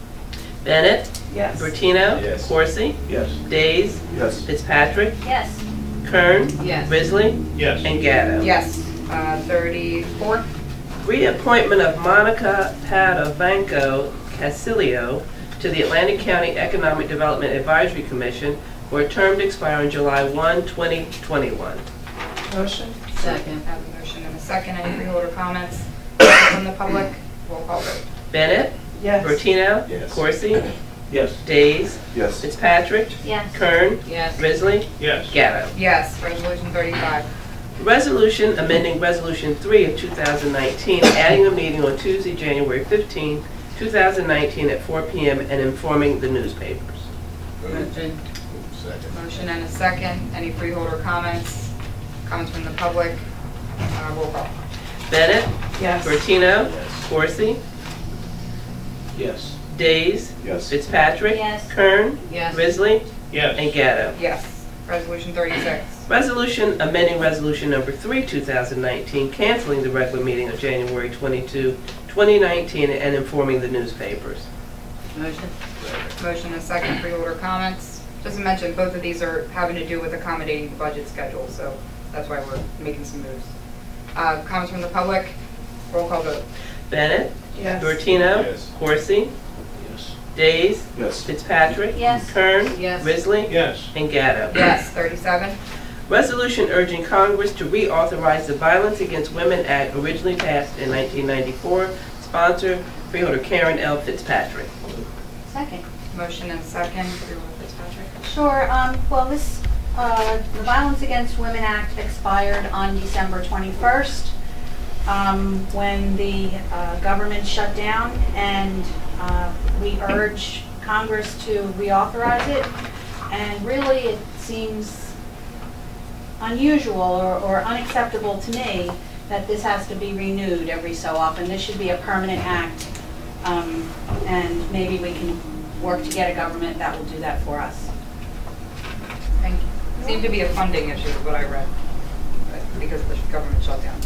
Bennett, Yes. Bertino, Yes. Corsi, Yes. Days, Yes. Fitzpatrick, Yes. Kern, Yes. Risley, Yes. and Gatto. Yes. 34. Reappointment of Monica Padovanco Casilio to the Atlantic County Economic Development Advisory Commission for a term to expire on July 1, 2021. Motion. Second. I have a motion and a second. Any freeholder comments? Comments from the public? Roll call vote. Bennett, Yes. Bertino, Yes. Corsi, Yes. Days, Yes. Fitzpatrick, Yes. Kern, Yes. Risley, Yes. Gatto. Yes. Resolution 35. Resolution amending Resolution 3 of 2019, adding a meeting on Tuesday, January 15, 2019 at 4 p.m. and informing the newspapers. Motion. Second. Motion and a second. Any freeholder comments? Comments from the public? Roll call. Bennett, Yes. Bertino, Yes. Corsi, Yes. Days. Yes. Fitzpatrick. Yes. Kern. Yes. Risley. Yes. And Gatto. Yes. Resolution 36. Resolution amending Resolution Number 3, 2019, canceling the regular meeting of January 22, 2019, and informing the newspapers. Motion. Motion and second. Freeholder comments. Just to mention, both of these are having to do with accommodating the budget schedule, so that's why we're making some moves. Comments from the public. Roll call vote. Bennett. Yes. Dortino. Yes. Horsey. Yes. Days. Yes. Fitzpatrick. Yes. Kern. Yes. Risley. Yes. And Gatto. Yes. 37. Resolution urging Congress to reauthorize the Violence Against Women Act originally passed in 1994. Sponsor, Freeholder Karen L. Fitzpatrick. Second. Motion and second. Freeholder Fitzpatrick. Sure. Well, the Violence Against Women Act expired on December 21st when the government shut down, and we urge Congress to reauthorize it. And really, it seems unusual or unacceptable to me that this has to be renewed every so often. This should be a permanent act, and maybe we can work to get a government that will do that for us. Thank you. Seemed to be a funding issue, is what I read, because of the government shutdown.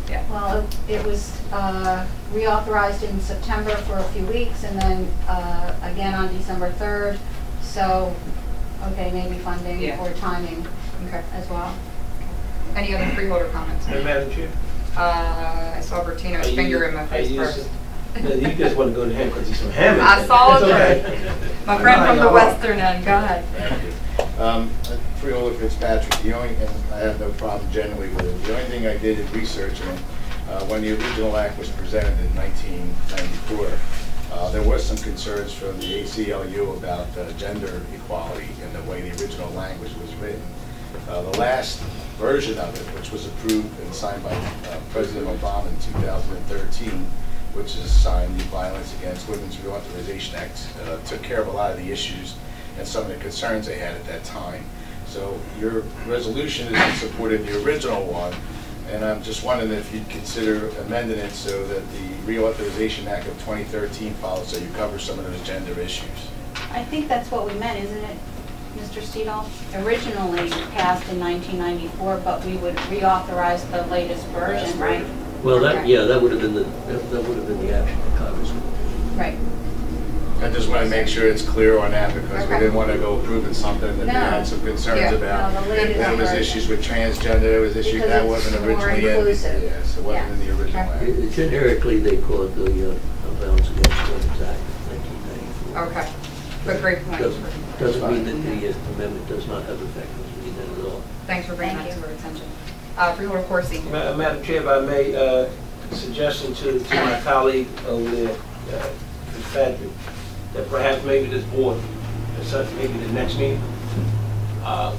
Yeah. Well, it was reauthorized in September for a few weeks, and then again on December 3rd. So, okay, maybe funding Yeah. or timing Okay. as well. Any other freeholder comments? Madam Chair? I saw Bertino's finger in my face first. You just want to go to him because he's from Hammond. I saw it. It's okay. My friend from the western end. Go ahead. Thank you. Freeholder Fitzpatrick, and I have no problem generally with it. The only thing I did in researching it, when the original act was presented in 1994, there was some concerns from the ACLU about gender equality and the way the original language was written. The last version of it, which was approved and signed by President Obama in 2013, which is signed the Violence Against Women's Reauthorization Act, took care of a lot of the issues and some of the concerns they had at that time. So your resolution is in support of the original one, and I'm just wondering if you'd consider amending it so that the Reauthorization Act of 2013 follows, so you cover some of those gender issues. I think that's what we meant, isn't it, Mr. Steedall? Originally passed in 1994, but we would reauthorize the latest version, right? Well, that, Okay. yeah, that would have been the action of Congress. Right. I just want to make sure it's clear on that because we Okay. didn't want to go approving something that we had some concerns Yeah. about. No, the latest There was version. issues with transgender, there was issues, Because that it's wasn't more originally in. inclusive. Yes, it wasn't in the original Okay. act. Generically, they call it the Violence Against Women's Act of 1994. Okay. But great point. Doesn't mean that the amendment does not have effect, doesn't mean that at all. Thanks for bringing Thank that to you. our attention. Freeholder Corsi. Madam Chair, if I may, suggestion to my colleague over there, Fitzpatrick, that perhaps maybe this board, maybe the next meeting,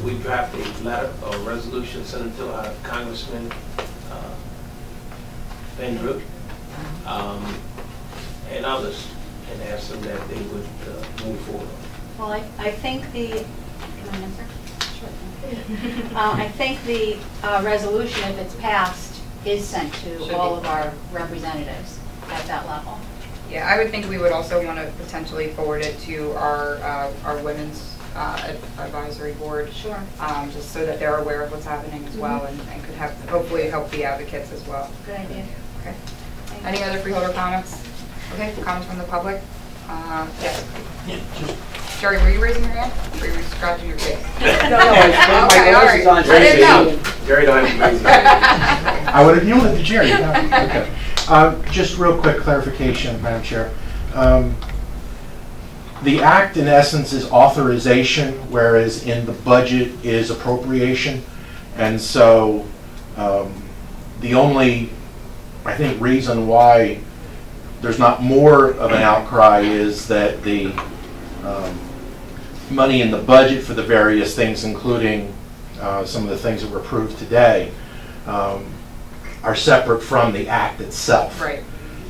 we draft a letter or resolution, send it to our Congressman Van Drew, and others, and ask them that they would move forward. Well, I think the, can I answer? Sure. I think the resolution, if it's passed, is sent to Should all be. of our representatives at that level. Yeah, I would think we would also want to potentially forward it to our women's advisory board. Sure. Just so that they're aware of what's happening as well and could have, hopefully help the advocates as well. Good idea. Okay. Thank Any you. other freeholder comments? Okay, comments from the public? Yes. Jerry, were you raising your hand? Or were you scratching your face? No, Okay, all right. I didn't know. Jerry don't have to raise his hand. I would have yielded to Jerry. Okay. Just real quick clarification, Madam Chair. The act, in essence, is authorization, whereas in the budget is appropriation. And so the only, I think, reason why there's not more of an outcry is that the money in the budget for the various things, including some of the things that were approved today, are separate from the act itself. Right.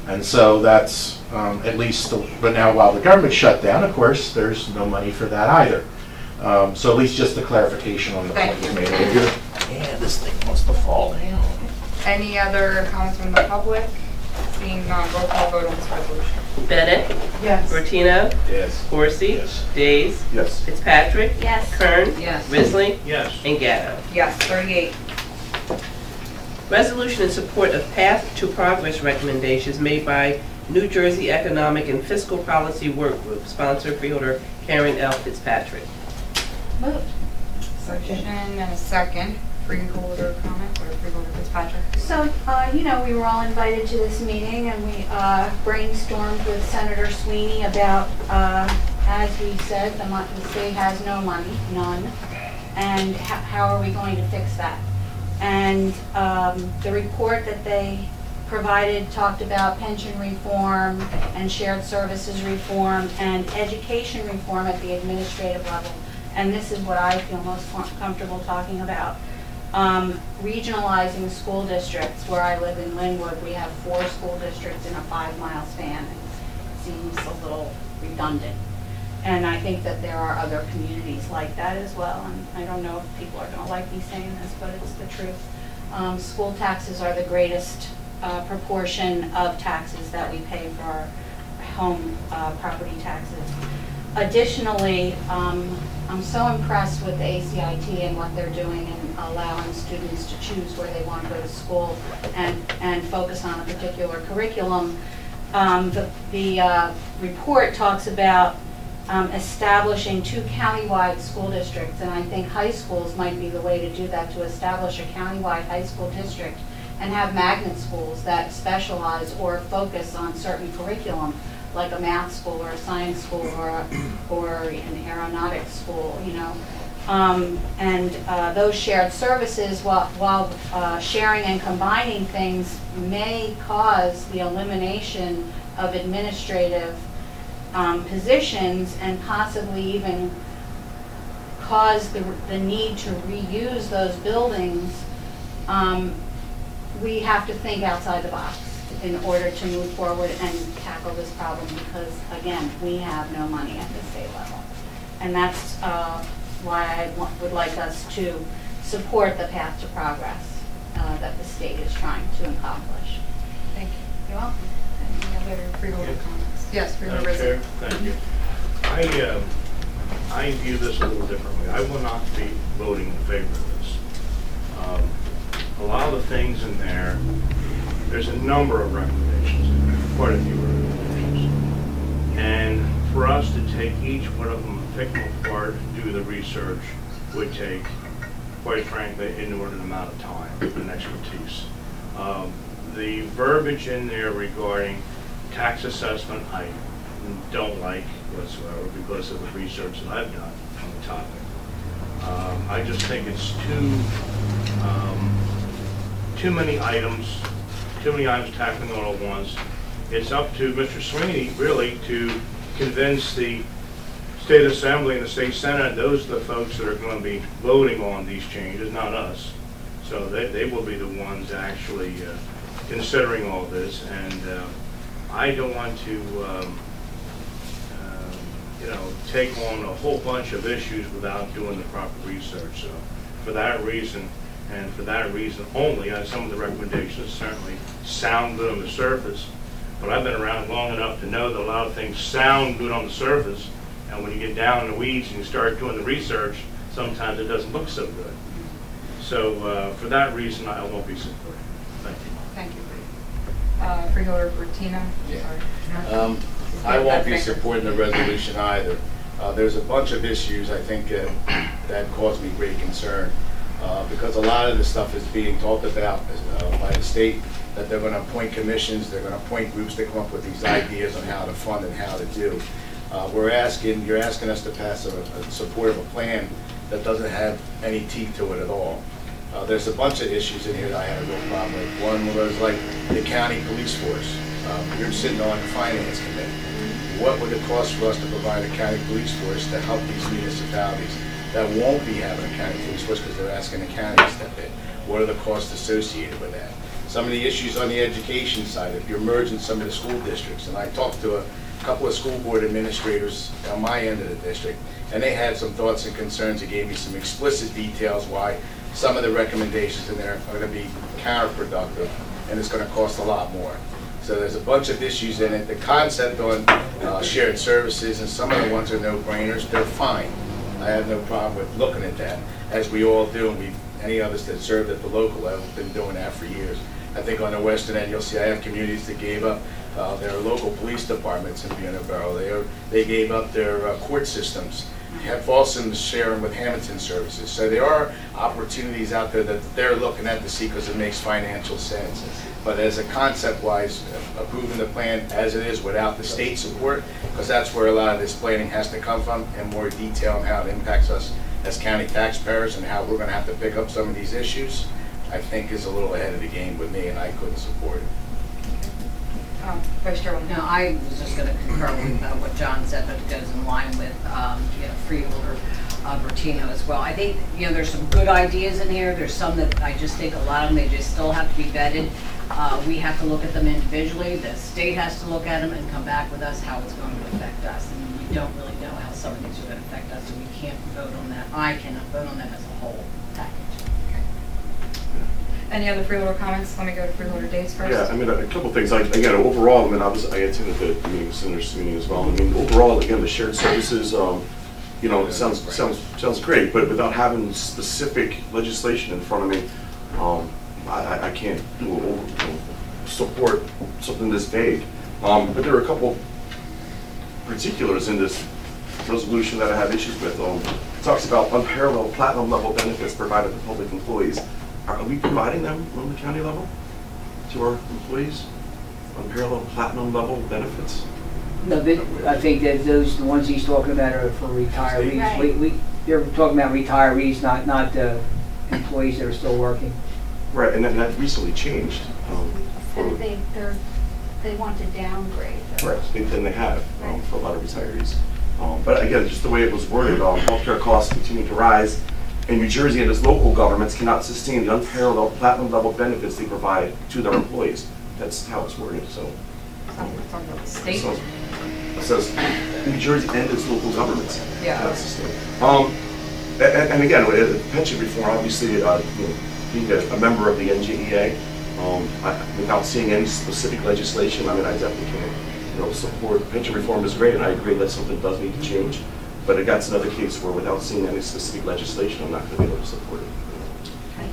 And so that's at least, but now while the government shut down, of course, there's no money for that either. So at least just the clarification on the point you made. Yeah, this thing wants to fall down. Any other comments from the public? Seeing none, roll call vote on this resolution. Bennett. Yes. Bertino. Yes. Horsey. Yes. Days. Yes. Fitzpatrick. Yes. Kern. Yes. Risley. Yes. And Gatto. Yes. 38. Resolution in support of Path to Progress recommendations made by New Jersey Economic and Fiscal Policy Work Group, sponsor Freeholder Karen L. Fitzpatrick. Moved. Motion and a second. Freeholder comment or Freeholder Fitzpatrick? So, you know, we were all invited to this meeting and we brainstormed with Senator Sweeney about, as we said, the state has no money, none, and how are we going to fix that? And the report that they provided talked about pension reform and shared services reform and education reform at the administrative level. And this is what I feel most comfortable talking about. Regionalizing school districts. Where I live in Linwood, we have 4 school districts in a 5-mile span. It seems a little redundant. And I think that there are other communities like that as well. And I don't know if people are going to like me saying this, but it's the truth. School taxes are the greatest proportion of taxes that we pay for our home property taxes. Additionally, I'm so impressed with the ACIT and what they're doing in allowing students to choose where they want to go to school and focus on a particular curriculum. The report talks about establishing 2 countywide school districts, and I think high schools might be the way to do that, to establish a countywide high school district and have magnet schools that specialize or focus on certain curriculum, like a math school or a science school or an aeronautics school, you know. Those shared services, while sharing and combining things, may cause the elimination of administrative positions and possibly even cause the need to reuse those buildings. We have to think outside the box in order to move forward and tackle this problem because, again, we have no money at the state level. And that's why I would like us to support the path to progress that the state is trying to accomplish. Thank you. You're welcome. Any other Freeholder comments? Yes, Freeholder Madam Chair, Risley. thank you. I view this a little differently. I will not be voting in favor of this. A lot of the things in there's a number of recommendations in there, quite a few recommendations. And for us to take each one of them, pick them apart, do the research, would take, quite frankly, an inordinate amount of time and expertise. The verbiage in there regarding tax assessment, I don't like whatsoever because of the research that I've done on the topic. I just think it's too many items tackling all at once. It's up to Mr. Sweeney, really, to convince the State Assembly and the State Senate, those are the folks that are going to be voting on these changes, not us. So they will be the ones actually considering all this. And I don't want to, take on a whole bunch of issues without doing the proper research. So for that reason, and for that reason only, some of the recommendations certainly sound good on the surface, but I've been around long enough to know that a lot of things sound good on the surface, and when you get down in the weeds and you start doing the research, sometimes it doesn't look so good. So for that reason, I won't be supporting. Thank you. Thank you. Freeholder Bertino. Yeah. I won't be supporting the resolution either. There's a bunch of issues, I think, that cause me great concern. Because a lot of this stuff is being talked about by the state, that they're going to appoint commissions, they're going to appoint groups that come up with these ideas on how to fund and how to do. You're asking us to pass a support of a plan that doesn't have any teeth to it at all. There's a bunch of issues in here that I have a real problem with. One was like the county police force. You're sitting on the finance committee. What would it cost for us to provide a county police force to help these municipalities that won't be having a county police force because they're asking the county to step in? What are the costs associated with that? Some of the issues on the education side, if you're merging some of the school districts, and I talked to a couple of school board administrators on my end of the district, and they had some thoughts and concerns and gave me some explicit details why some of the recommendations in there are going to be counterproductive and it's going to cost a lot more. So there's a bunch of issues in it. The concept on shared services and some of the ones are no-brainers, they're fine. I have no problem with looking at that, as we all do, and any of us that served at the local level have been doing that for years. I think on the western end, you'll see I have communities that gave up their local police departments in Buena Barrow. They gave up their court systems. Folsom is sharing with Hamilton Services. So there are opportunities out there that they're looking at to see because it makes financial sense. But as a concept-wise, approving the plan as it is without the state support, because that's where a lot of this planning has to come from, and more detail on how it impacts us as county taxpayers and how we're going to have to pick up some of these issues, I think is a little ahead of the game with me, and I couldn't support it. Vice Chair. No, I was just going to concur with what John said, but it goes in line with Freeholder Bertino as well. I think there's some good ideas in here. There's some that I just think a lot of them, they just still have to be vetted. We have to look at them individually. The state has to look at them and come back with us how it's going to affect us. And we don't really know how some of these are going to affect us, and we can't vote on that. I cannot vote on them as a whole package. Any other freeholder comments? Let me go to freeholder days first. Yeah, I mean, a couple things. Again, overall, I mean, I attended the meeting, Senator's meeting as well. I mean, overall, again, the shared services, it sounds great, but without having specific legislation in front of me, I can't support something this vague. But there are a couple particulars in this resolution that I have issues with. It talks about unparalleled platinum level benefits provided to public employees. Are we providing them on the county level to our employees? Unparalleled platinum level benefits? No, I think that the ones he's talking about are for retirees. Right. You're talking about retirees, not employees that are still working. Right, and that recently changed. They want to downgrade. Right, then they have for a lot of retirees. But again, just the way it was worded, healthcare costs continue to rise, and New Jersey and its local governments cannot sustain the unparalleled platinum level benefits they provide to their employees. That's how it's worded. So, State. It says New Jersey and its local governments cannot sustain. And again, pension reform, obviously, being a member of the NJEA, without seeing any specific legislation, I mean, I definitely can't support. Pension reform is great, and I agree that something does need to change. But that's another case where, without seeing any specific legislation, I'm not going to be able to support it. Okay.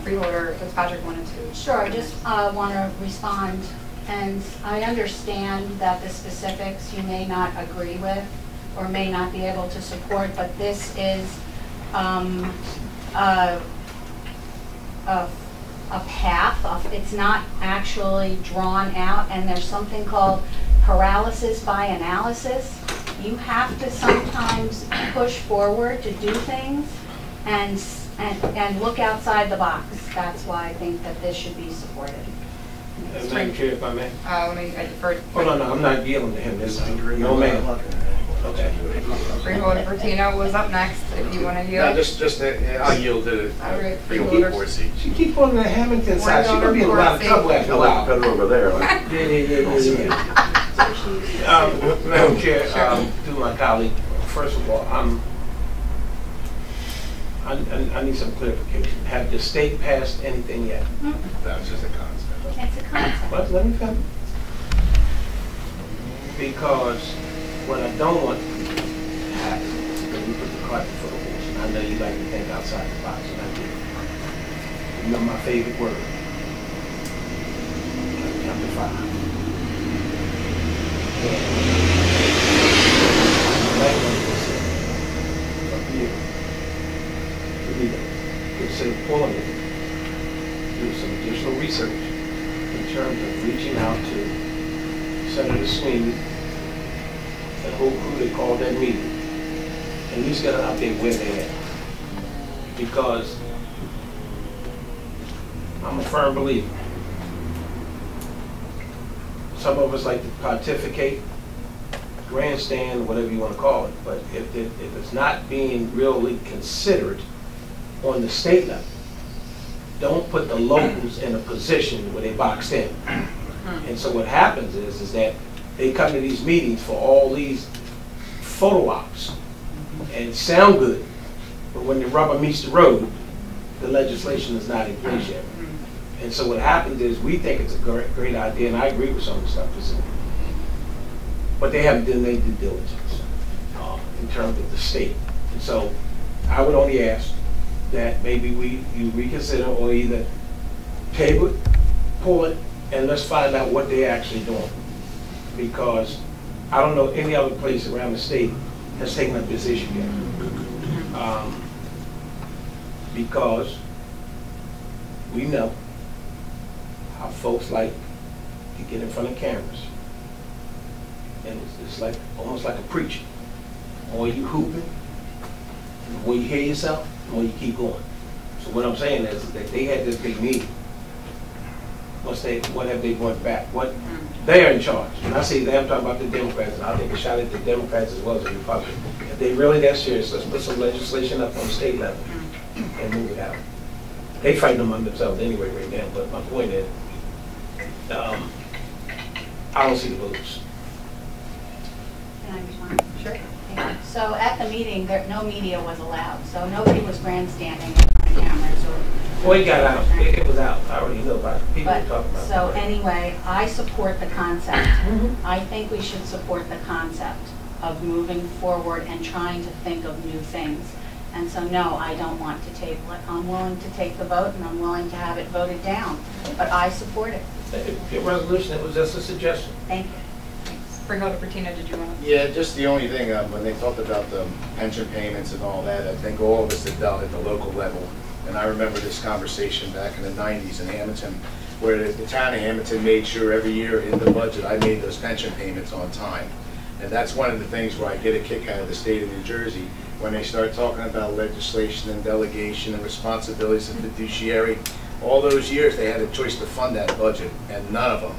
Freeholder Fitzpatrick 1 and 2. Sure, I just want to respond. And I understand that the specifics you may not agree with or may not be able to support, but this is a path. It's not actually drawn out, and there's something called paralysis by analysis. You have to sometimes push forward to do things and look outside the box. That's why I think that this should be supported. Madam Chair, if I may. Let me, I defer. Oh, no, I'm not yielding to him. No, ma'am. Okay. Freeholder Bertino was up next, if you want to yield. No, I'll yield to All right, Freeholder Corsi. She keep on the Hamilton side. She's going to be in a lot of trouble after a while. Better over there. Madam Chair, to my colleague, first of all, I need some clarification. Have the state passed anything yet? That was just a concept. It's a concept. But let me finish. Because what I don't want to happen is that we put the cart before the horse. And I know you like to think outside the box, and I do. You know my favorite word. Chapter 5. Right when it was said, up here, we need to consider pulling it, do some additional research in terms of reaching out to Senator Sweeney, the whole crew that called that meeting, and at least get an update where they're at. Because I'm a firm believer. Some of us like to pontificate, grandstand, whatever you want to call it, but if it's not being really considered on the state level, don't put the locals in a position where they boxed in. And so what happens is that they come to these meetings for all these photo ops and sound good, but when the rubber meets the road, the legislation is not in place yet. And so what happens is we think it's a great idea, and I agree with some of the stuff that's in it. But they haven't done their due diligence in terms of the state. And so I would only ask that maybe you reconsider or either table it, pull it, and let's find out what they're actually doing. Because I don't know any other place around the state has taken up this issue yet. Because we know how folks like to get in front of cameras. And it's like almost like a preacher. The more you hooping, the more you hear yourself, the more you keep going. So what I'm saying is that they had this big meeting. What have they went back? They are in charge. When I say they, I'm talking about the Democrats, and I'll take a shot at the Democrats as well as the Republicans. If they really that serious, let's put some legislation up on the state level and move it out. They fighting among themselves anyway right now, but my point is, I don't see the votes. Can I respond? Sure. Yeah. So at the meeting, no media was allowed, so nobody was grandstanding in front of cameras or. Well, it got out. It was out. I already know about it. People were talking about it. So anyway, I support the concept. I think we should support the concept of moving forward and trying to think of new things. And so no, I don't want to table it. I'm willing to take the vote and I'm willing to have it voted down, but I support it. The resolution, it was just a suggestion. Thank you. Freeholder Bertina, did you want to? Yeah, just the only thing, when they talked about the pension payments and all that, I think all of us have dealt at the local level. And I remember this conversation back in the 90s in Hamilton, where the town of Hamilton made sure every year in the budget I made those pension payments on time. And that's one of the things where I get a kick out of the state of New Jersey, when they start talking about legislation and delegation and responsibilities of fiduciary. All those years they had a choice to fund that budget, and none of them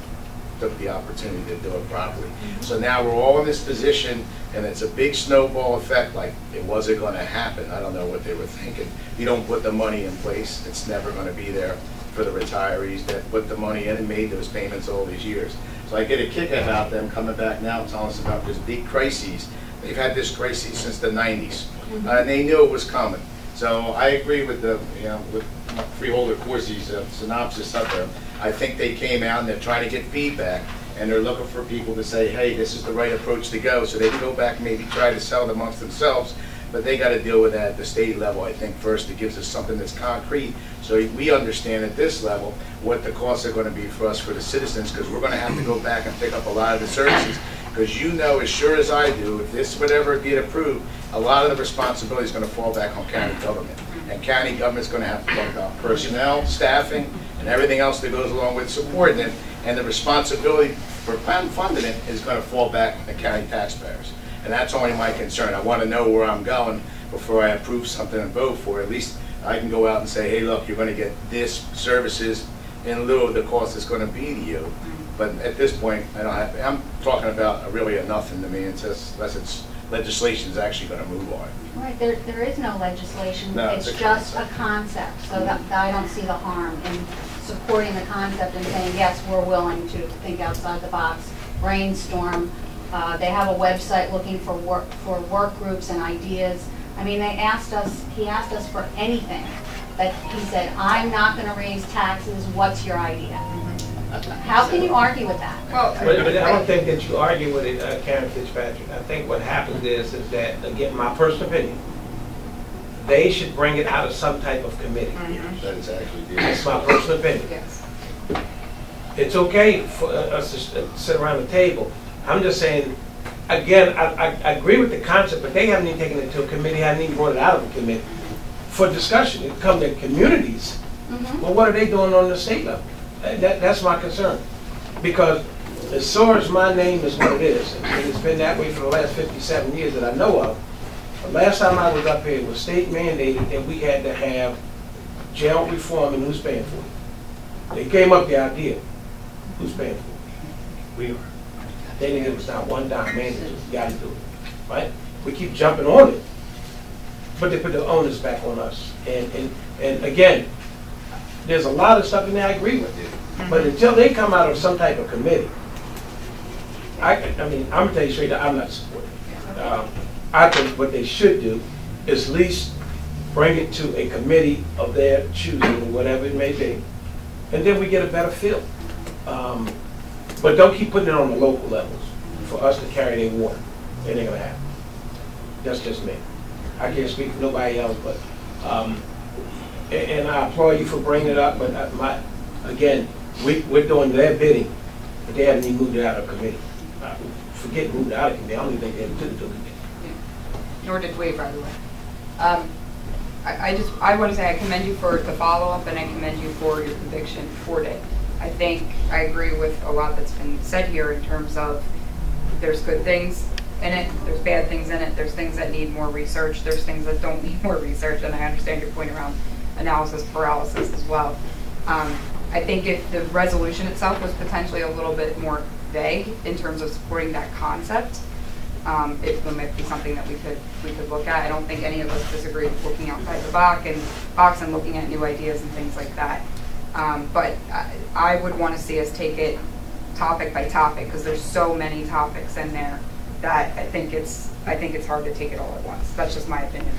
took the opportunity to do it properly. So now we're all in this position, and it's a big snowball effect, like it wasn't going to happen. I don't know what they were thinking. You don't put the money in place, it's never going to be there for the retirees that put the money in and made those payments all these years. So I get a kick about them coming back now and telling us about this big crises. They've had this crisis since the 90s, and they knew it was coming. So I agree with the, with Freeholder Corsi's synopsis up there. I think they came out and they're trying to get feedback, and they're looking for people to say, hey, this is the right approach to go, so they can go back and maybe try to sell it amongst themselves. But they got to deal with that at the state level, I think, first. It gives us something that's concrete, so we understand at this level what the costs are going to be for us, for the citizens, because we're going to have to go back and pick up a lot of the services. Because you know as sure as I do, if this would ever get approved, a lot of the responsibility is going to fall back on county government. And county government's going to have to talk about personnel, staffing, and everything else that goes along with supporting it. And the responsibility for funding it is going to fall back on the county taxpayers. And that's only my concern. I want to know where I'm going before I approve something and vote for it. At least I can go out and say, hey, look, you're going to get this services in lieu of the cost it's going to be to you. But at this point, I'm talking about really a nothing to me, unless it's legislation is actually going to move on. Right, there is no legislation. No, it's just a concept, so that I don't see the harm in supporting the concept and saying, yes, we're willing to think outside the box, brainstorm. They have a website looking for work groups and ideas. I mean, he asked us for anything. But he said, I'm not going to raise taxes, what's your idea? How can you argue with that? Well, But I don't think that you argue with it, Karen Fitzpatrick. I think what happens is that, again, my personal opinion, they should bring it out of some type of committee. That is actually That's my personal opinion. yes. It's okay for us to sit around the table. I'm just saying, again, I agree with the concept, but they haven't even taken it to a committee, haven't even brought it out of a committee for discussion. It come to communities. Well, what are they doing on the state level? That's my concern. Because as sore as my name is what it is, and it's been that way for the last 57 years that I know of, the last time I was up here, it was state mandated that we had to have jail reform, and who's paying for it? They came up with the idea. Who's paying for it? We are. They didn't give us not one dime mandate. You got to do it, right? We keep jumping on it, but they put the onus back on us. And again, there's a lot of stuff in there I agree with you, but until they come out of some type of committee, I mean, I'm gonna tell you straight up, I'm not supporting it. I think what they should do is at least bring it to a committee of their choosing, whatever it may be, and then we get a better feel. But don't keep putting it on the local levels for us to carry their water. It ain't gonna happen. That's just me. I can't speak for nobody else, but, and I applaud you for bringing it up, but again, we're doing their bidding, but they haven't even moved it out of committee. Forget moved out of committee, I don't even think they ever took it to committee. Nor did we, by the way. I want to say I commend you for the follow-up, and I commend you for your conviction toward it. I think I agree with a lot that's been said here in terms of there's good things in it, there's bad things in it, there's things that need more research, there's things that don't need more research, and I understand your point around analysis paralysis as well. I think if the resolution itself was potentially a little bit more vague in terms of supporting that concept, it might be something that we could look at. I don't think any of us disagree with looking outside the box and looking at new ideas and things like that. But I would want to see us take it topic by topic, because there's so many topics in there that I think it's hard to take it all at once. That's just my opinion.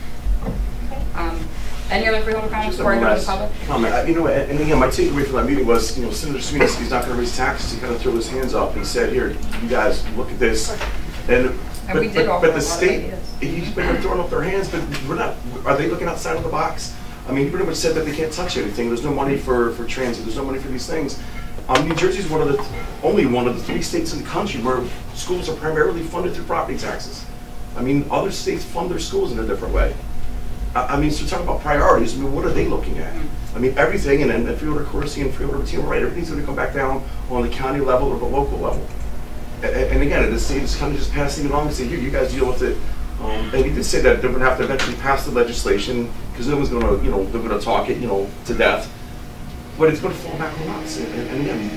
Any other freeholder comments before I go to the public? Comment. You know, and again, my takeaway from that meeting was, you know, Senator Sweeney's not going to raise taxes. He kind of threw his hands up and said, "Here, you guys, look at this." But we did but the state, they're throwing up their hands, but we're not. Are they looking outside of the box? I mean, he pretty much said that they can't touch anything. There's no money for transit. There's no money for these things. New Jersey is only one of the 3 states in the country where schools are primarily funded through property taxes. I mean, other states fund their schools in a different way. I mean, so talk about priorities. I mean, what are they looking at? I mean, everything, and Freeholder Corsi and Freeholder Meeting, right? Everything's going to come back down on the county level or the local level. And again, the state is kind of just passing it along and saying, "Here, you guys deal with it." And he did say that they're going to have to eventually pass the legislation because no one's going to, you know, they're going to talk it, you know, to death. But it's going to fall back on us. And again,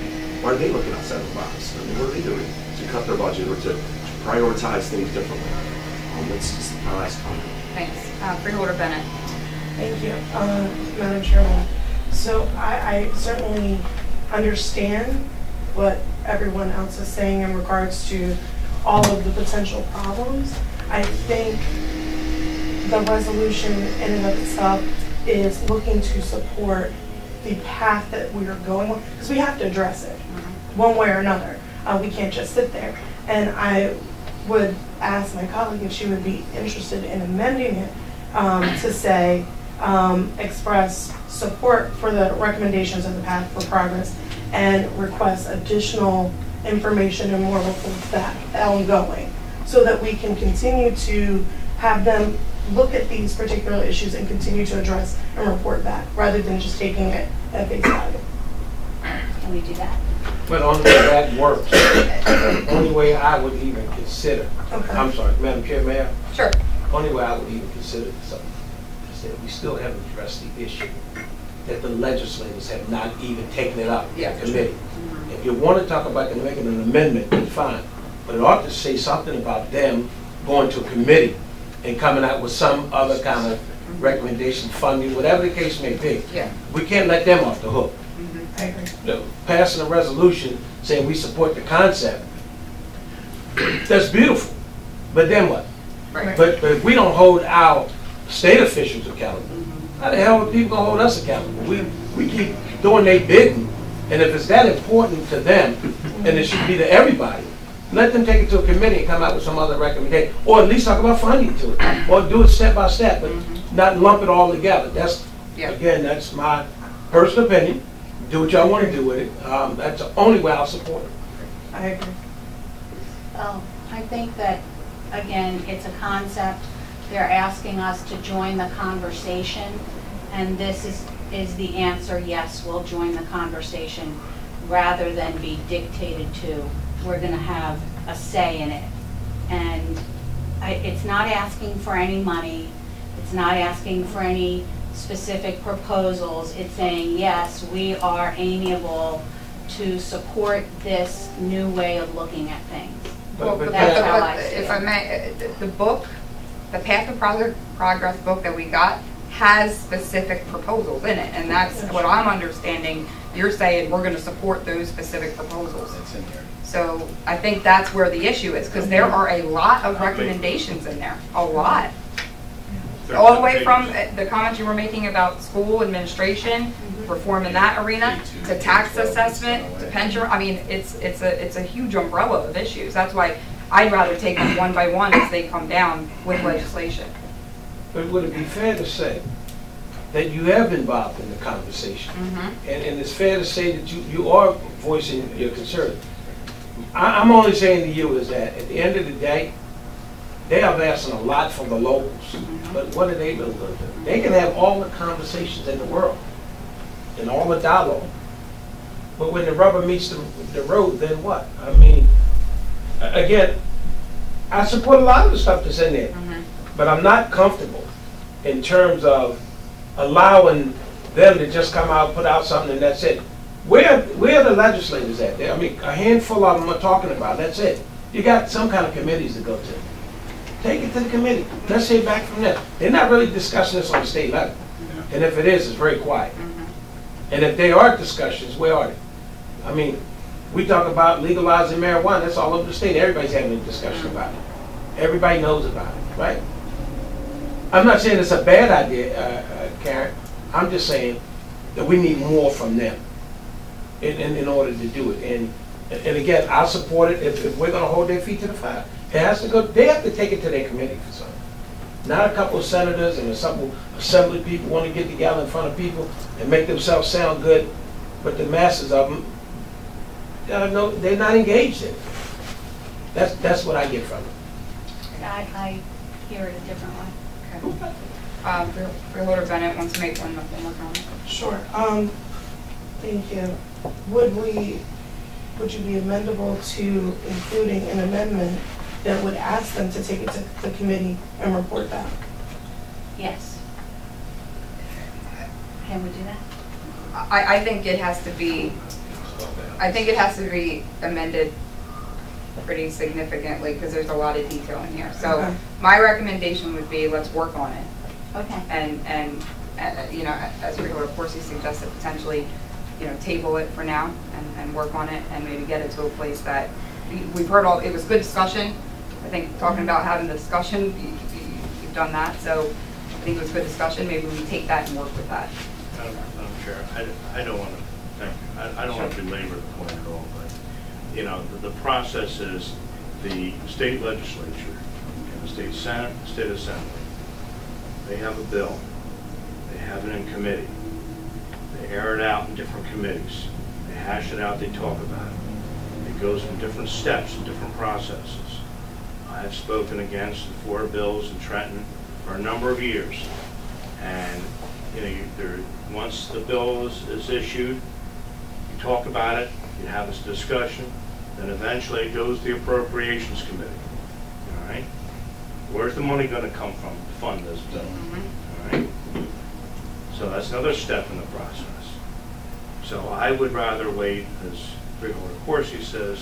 why are they looking outside the box? I mean, what are they doing to cut their budget or to prioritize things differently? That's just my last comment. Thanks. Freeholder Bennett. Thank you, Madam Chairman. So I certainly understand what everyone else is saying in regards to all of the potential problems. I think the resolution in and of itself is looking to support the path that we are going on, because we have to address it one way or another. We can't just sit there. And I would ask my colleague if she would be interested in amending it to say, express support for the recommendations of the path for progress and request additional information and more reports that ongoing, so that we can continue to have them look at these particular issues and continue to address and report back, rather than just taking it at face value. Can we do that? But the only way that works, the only way I would even consider, I'm sorry, Madam Chair, Mayor? Sure. Only way I would even consider something is that we still haven't addressed the issue, that the legislators have not even taken it up in committee. If you want to talk about making an amendment, then fine. But it ought to say something about them going to a committee and coming out with some other kind of recommendation, funding, whatever the case may be. Yeah. We can't let them off the hook. I agree. Passing a resolution saying we support the concept, that's beautiful. But then what? Right. But if we don't hold our state officials accountable, how the hell are people going to hold us accountable? We keep doing their bidding, and if it's that important to them, and it should be to everybody, let them take it to a committee and come out with some other recommendation, or at least talk about funding to it, or do it step by step, but not lump it all together. That's, again, that's my personal opinion. Do what y'all want to do with it. That's the only way I'll support it. I agree. Well, I think that, again, it's a concept. They're asking us to join the conversation, and this is the answer: yes, we'll join the conversation, rather than be dictated to. We're going to have a say in it. And it's not asking for any money. It's not asking for any specific proposals. It's saying, yes, we are amiable to support this new way of looking at things. Well, that's how I see if it. I may, the book, the Path of Progress book that we got, has specific proposals in it, and that's what I'm understanding. You're saying we're going to support those specific proposals. It's in here. So I think that's where the issue is, because there are a lot of recommendations in there, a lot. All the way from the comments you were making about school administration, perform in that arena, to tax assessment, to pension. I mean, it's a huge umbrella of issues. That's why I'd rather take them one by one as they come down with legislation. But would it be fair to say that you have been involved in the conversation? And it's fair to say that you are voicing your concern. I'm only saying to you is that at the end of the day, they are asking a lot from the locals. But what are they really going to do? They can have all the conversations in the world and all the dialogue. But when the rubber meets the road, then what? I mean, again, I support a lot of the stuff that's in there. But I'm not comfortable in terms of allowing them to just come out, put out something, and that's it. Where are the legislators at? I mean, a handful of them are talking about, that's it. You got some kind of committees to go to. Take it to the committee. Let's hear back from them. They're not really discussing this on the state level. And if it is, it's very quiet. And if they are discussions, where are they? I mean, we talk about legalizing marijuana, that's all over the state. Everybody's having a discussion about it. Everybody knows about it, right? I'm not saying it's a bad idea, Karen. I'm just saying that we need more from them in order to do it. And again, I'll support it if we're going to hold their feet to the fire. It has to go. They have to take it to their committee for something. Not a couple of senators and a couple assembly people want to get together in front of people and make themselves sound good, but the masses of them, they're not engaged in it. That's what I get from it. I hear it a different way. Freeholder Bennett wants to make one more comment. Sure. Thank you. Would you be amendable to including an amendment that would ask them to take it to the committee and report back? Yes. Can we do that? I think it has to be. I think it has to be amended pretty significantly because there's a lot of detail in here. So okay. My recommendation would be let's work on it. Okay. And you know, as Freeholder Corsi suggested, potentially, you know, table it for now and work on it and maybe get it to a place that we've heard all. It was good discussion. I think talking about having the discussion, you've done that. So I think it was good discussion. Maybe we take that and work with that. Madam Chair, I don't want to. Thank you. I don't want to belabor the point at all, but you know, the process is the state legislature and the state senate, the state assembly. They have a bill. They have it in committee. They air it out in different committees. They hash it out. They talk about it. It goes from different steps and different processes. I have spoken against the 4 bills in Trenton for a number of years, and you know, once the bill is issued, you talk about it, you have this discussion, then eventually it goes to the Appropriations Committee. All right? Where's the money going to come from to fund this bill? All right? So that's another step in the process. So I would rather wait, as Freeholder Corsi says,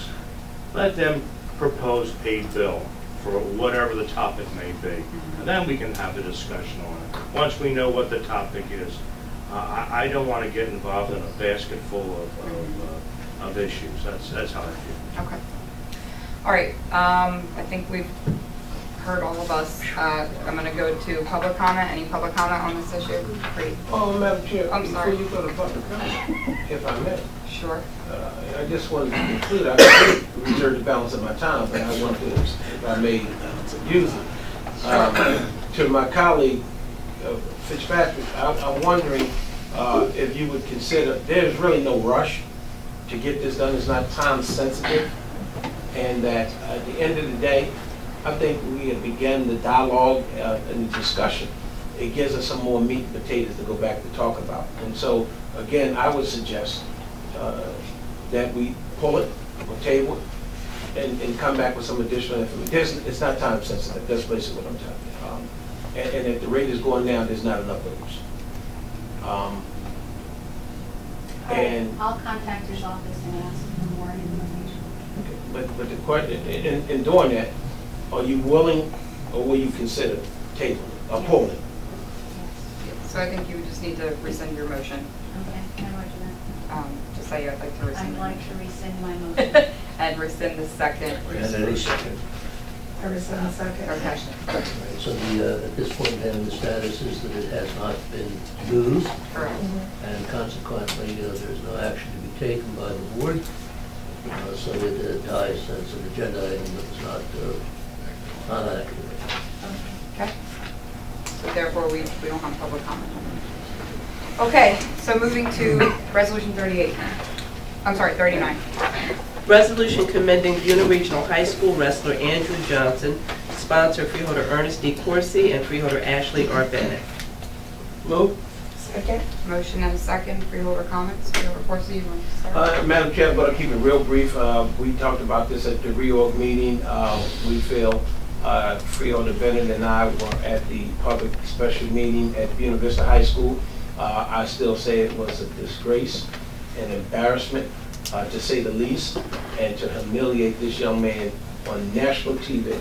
let them propose a bill for whatever the topic may be. And then we can have a discussion on it. Once we know what the topic is, I don't want to get involved in a basket full of issues. That's how I feel. Okay. All right. I think we've heard all of us. I'm going to go to public comment. Any public comment on this issue? Great. Oh, Madam Chair, I'm sorry. before you go to public comment, if I may. Sure. I just wanted to conclude. I reserve the balance of my time, but I want to, if I may, use it. To my colleague, Fitzpatrick, I'm wondering if you would consider, there's really no rush to get this done. It's not time sensitive. And that at the end of the day, I think we have begun the dialogue and the discussion. It gives us some more meat and potatoes to go back to talk about. And so, again, I would suggest that we pull it or table it and come back with some additional information. It's not time sensitive. That's basically what I'm telling you. And if the rate is going down, there's not enough voters. And I'll contact his office and ask for more information. Okay. But the question, in doing that, are you willing or will you consider tabling or pulling it? Yes. So I think you would just need to rescind your motion. Okay, how do I do that? Just say I'd like to rescind. I'd like to rescind my motion. And rescind the second. And then a second. Ever since second. Okay. Right, so at this point then, the status is that it has not been moved, Correct. and consequently, there's no action to be taken by the board. So it dies as an agenda item that was not acted. Okay. So therefore, we don't have public comment. Okay, so moving to Resolution 38. I'm sorry, 39. Resolution commending Buena Regional High School wrestler Andrew Johnson, sponsor Freeholder Ernest D. Coursey and Freeholder Ashley R. Bennett. Move. Second. Motion and a second. Freeholder comments. Freeholder Coursey, you want to start? Madam Chair, I'm going to keep it real brief. We talked about this at the reorg meeting. We feel Freeholder Bennett and I were at the public special meeting at Buena Vista High School. I still say it was a disgrace and embarrassment, to say the least, and to humiliate this young man on national TV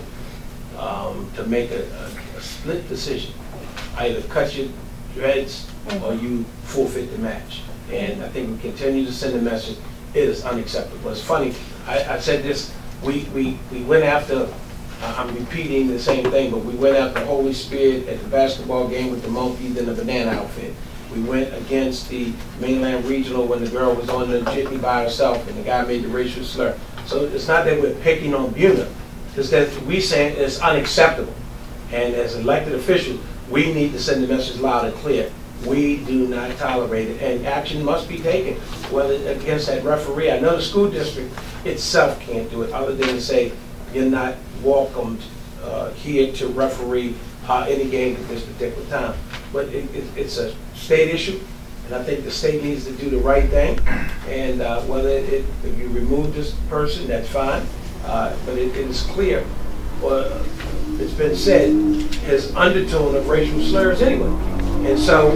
to make a split decision. Either cut your dreads or you forfeit the match. And I think we continue to send a message. It is unacceptable. It's funny. I said this. We went after. I'm repeating the same thing, but we went after Holy Spirit at the basketball game with the monkeys and the banana outfit. We went against the mainland regional when the girl was on the jitney by herself and the guy made the racial slur. So it's not that we're picking on Buena. It's that we saying it's unacceptable. And as elected officials, we need to send the message loud and clear. We do not tolerate it, and action must be taken, whether against that referee. I know the school district itself can't do it, other than to say you're not welcomed here to referee any game at this particular time. But it's a state issue, and I think the state needs to do the right thing. And whether if you remove this person, that's fine. But it is clear, it's been said, his undertone of racial slurs anyway. And so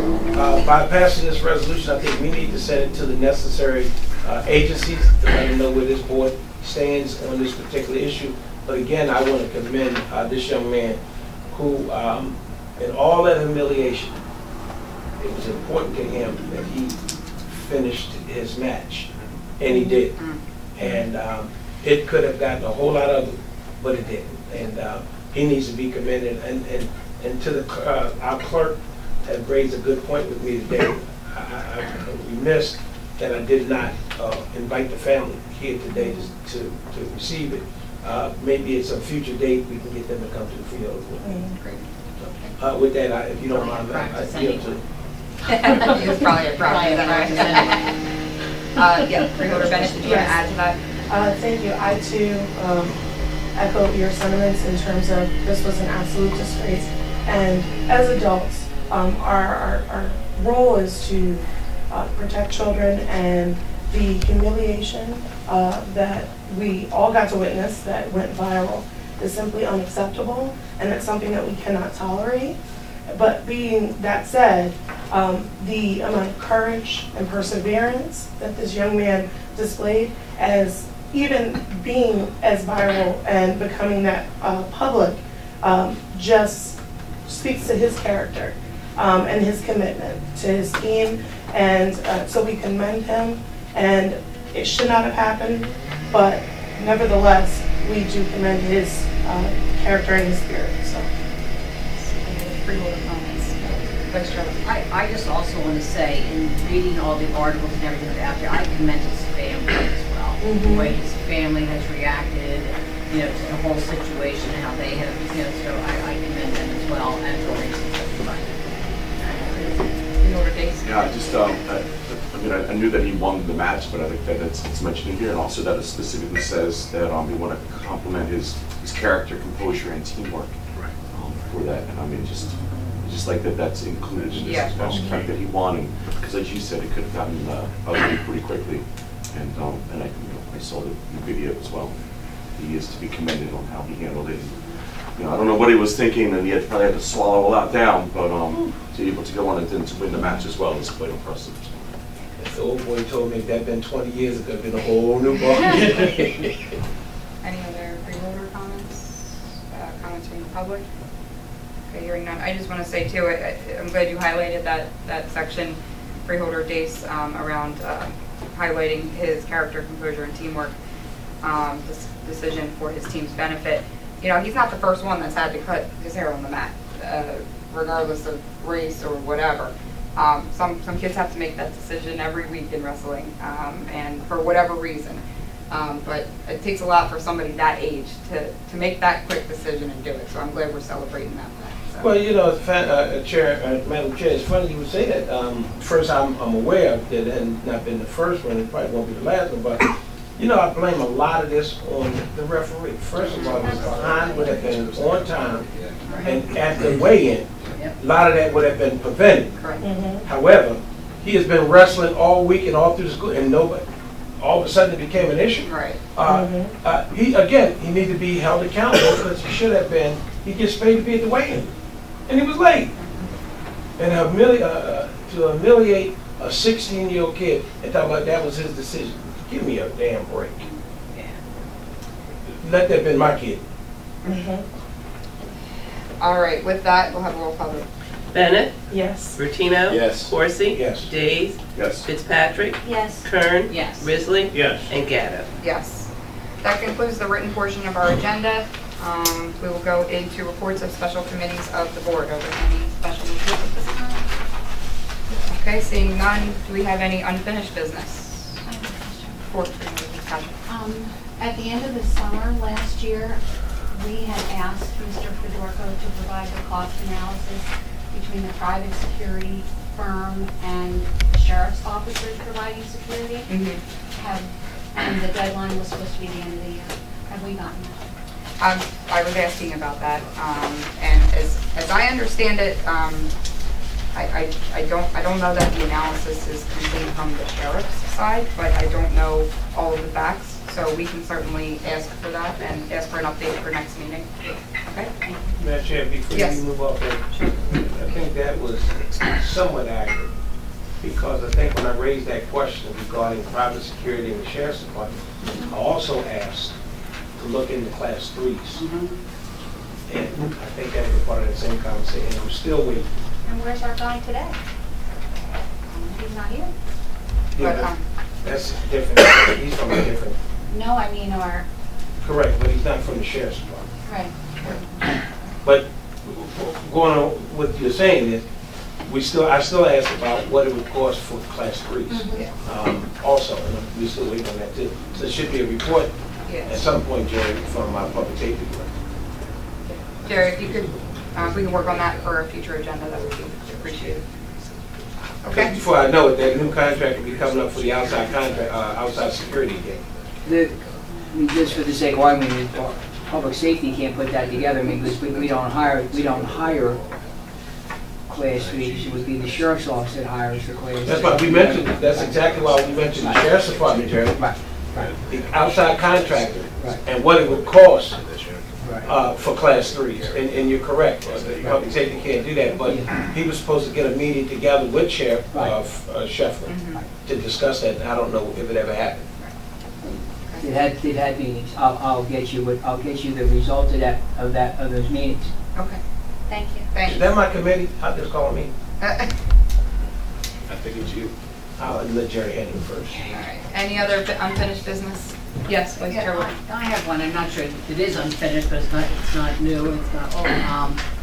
by passing this resolution, I think we need to send it to the necessary agencies to let them know where this board stands on this particular issue. But again, I want to commend this young man who, in all that humiliation, it was important to him that he finished his match, and he did. And it could have gotten a whole lot of it, but it didn't. And he needs to be commended. And to the our clerk had raised a good point with me today. We missed that I did not invite the family here today to receive it. Maybe at some future date we can get them to come to the Freeholder Meeting. With that, if you don't mind, I yield to. It's probably a problem. Yeah, Freeholder Bennett, did you want to add to that? Thank you. I too echo your sentiments in terms of this was an absolute disgrace. And as adults, our role is to protect children, and the humiliation that we all got to witness that went viral is simply unacceptable, and it's something that we cannot tolerate. But being that said, the amount of courage and perseverance that this young man displayed, as even being as viral and becoming that public, just speaks to his character and his commitment to his team. And so we commend him, and it should not have happened, but nevertheless, we do commend his character and his spirit. So. Freeholder comments. Vice Chairman. I just also want to say, in reading all the articles and everything that's out there, I commend his family as well. The way his family has reacted, to the whole situation and how they have, so I commend them as well, and for raising such a fund. Yeah, just, I knew that he won the match, but I think that it's mentioned in here, and also that it specifically says that we want to compliment his character, composure, and teamwork for that. And I mean, just like that's included in this, especially the fact that he won, and because as you said, it could have gotten ugly pretty quickly. And I saw the video as well. He is to be commended on how he handled it. I don't know what he was thinking, and he probably had to swallow a lot down, but to be able to go on and then to win the match as well is quite impressive. The old boy told me if that had been 20 years ago, it'd been a whole new ball. Any other freeholder comments? Comments from the public? Okay, hearing none. I just want to say too, I'm glad you highlighted that section, Freeholder Dace, around highlighting his character, composure, and teamwork decision for his team's benefit. you know, he's not the first one that's had to cut his hair on the mat, regardless of race or whatever. Some kids have to make that decision every week in wrestling, and for whatever reason. But it takes a lot for somebody that age to make that quick decision and do it. So I'm glad we're celebrating that. So. Well, you know, Madam Chair, it's funny you would say that. First, I'm aware of that, and not been the first one. It probably won't be the last one, but you know, I blame a lot of this on the referee. First of all, his behind would have been on time, and at the weigh-in, a lot of that would have been prevented. However, he has been wrestling all week and all through the school, and nobody. All of a sudden, it became an issue. Right. He needed to be held accountable because he should have been. He gets paid to be at the weigh-in, and he was late. And to humiliate a 16-year-old kid and talk about that was his decision. Give me a damn break. Yeah. Let that have been my kid. All right, with that, we'll have a roll call vote. Bennett? Yes. Bertino? Yes. Corsi? Yes. Days? Yes. Fitzpatrick? Yes. Kern? Yes. Risley? Yes. And Gatto. Yes. That concludes the written portion of our agenda. We will go into reports of special committees of the board. Are there any special reports at this time? Okay, seeing none, do we have any unfinished business? I have a question. For discussion. At the end of the summer last year, we had asked Mr. Fedorko to provide the cost analysis between the private security firm and the sheriff's officers providing security. And the deadline was supposed to be the end of the year. Have we gotten that? I was asking about that, and as I understand it, I don't know that the analysis is complete from the sheriff's side, but I don't know all of the facts. So we can certainly ask for that and ask for an update for next meeting. Okay? Madam Chair, before Yes. you move off that, I think that was somewhat accurate. Because I think when I raised that question regarding private security in the sheriff's department, I also asked to look into class 3s. And I think that was part of that same conversation. I'm still waiting. And where's our guy today? He's not here. Yeah, that's different. He's from a different. No, I mean our. Correct, but he's not from the sheriff's department. Right. But going on what you're saying is, I still asked about what it would cost for class 3s. Also, and we're still waiting on that too. So there should be a report at some point, Jerry, from our public safety director. Jerry, if you could, we can work on that for a future agenda, that would be appreciated. Okay. Before I know it, that new contract will be coming up for the outside contract, outside security again. Just for the sake of argument, public safety can't put that together. I mean, because we don't hire class 3s. It would be the sheriff's office that hires the class 3s. That's why we mentioned. That's exactly why we mentioned the sheriff's department, Jerry. Right. The outside contractor, Right. and what it would cost Right. for class 3s. And you're correct. Public safety can't do that. But he was supposed to get a meeting together with Sheriff Scheffler to discuss that. I don't know if it ever happened. They've had meetings. I'll get you the result of those meetings. Okay. Thank you. Thank Is you. that my committee? I'll just call me. I think it's you. I'll let Jerry handle it first. All right. Any other unfinished business? Yes, Vice Chairwoman. I have one. I'm not sure it is unfinished, but it's not new. It's not old.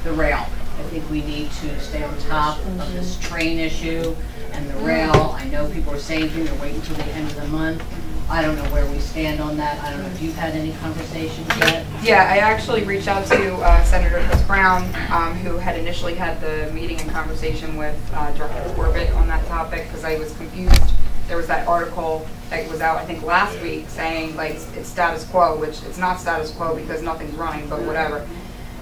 The rail. I think we need to stay on top of this train issue and the rail. I know people are saying they're waiting until the end of the month. I don't know where we stand on that. I don't know if you've had any conversations yet. Yeah, I actually reached out to Senator Chris Brown, who had initially had the meeting and conversation with Director Corbett on that topic because I was confused. There was that article that was out, I think, last week saying like it's status quo, which it's not status quo because nothing's running, but whatever.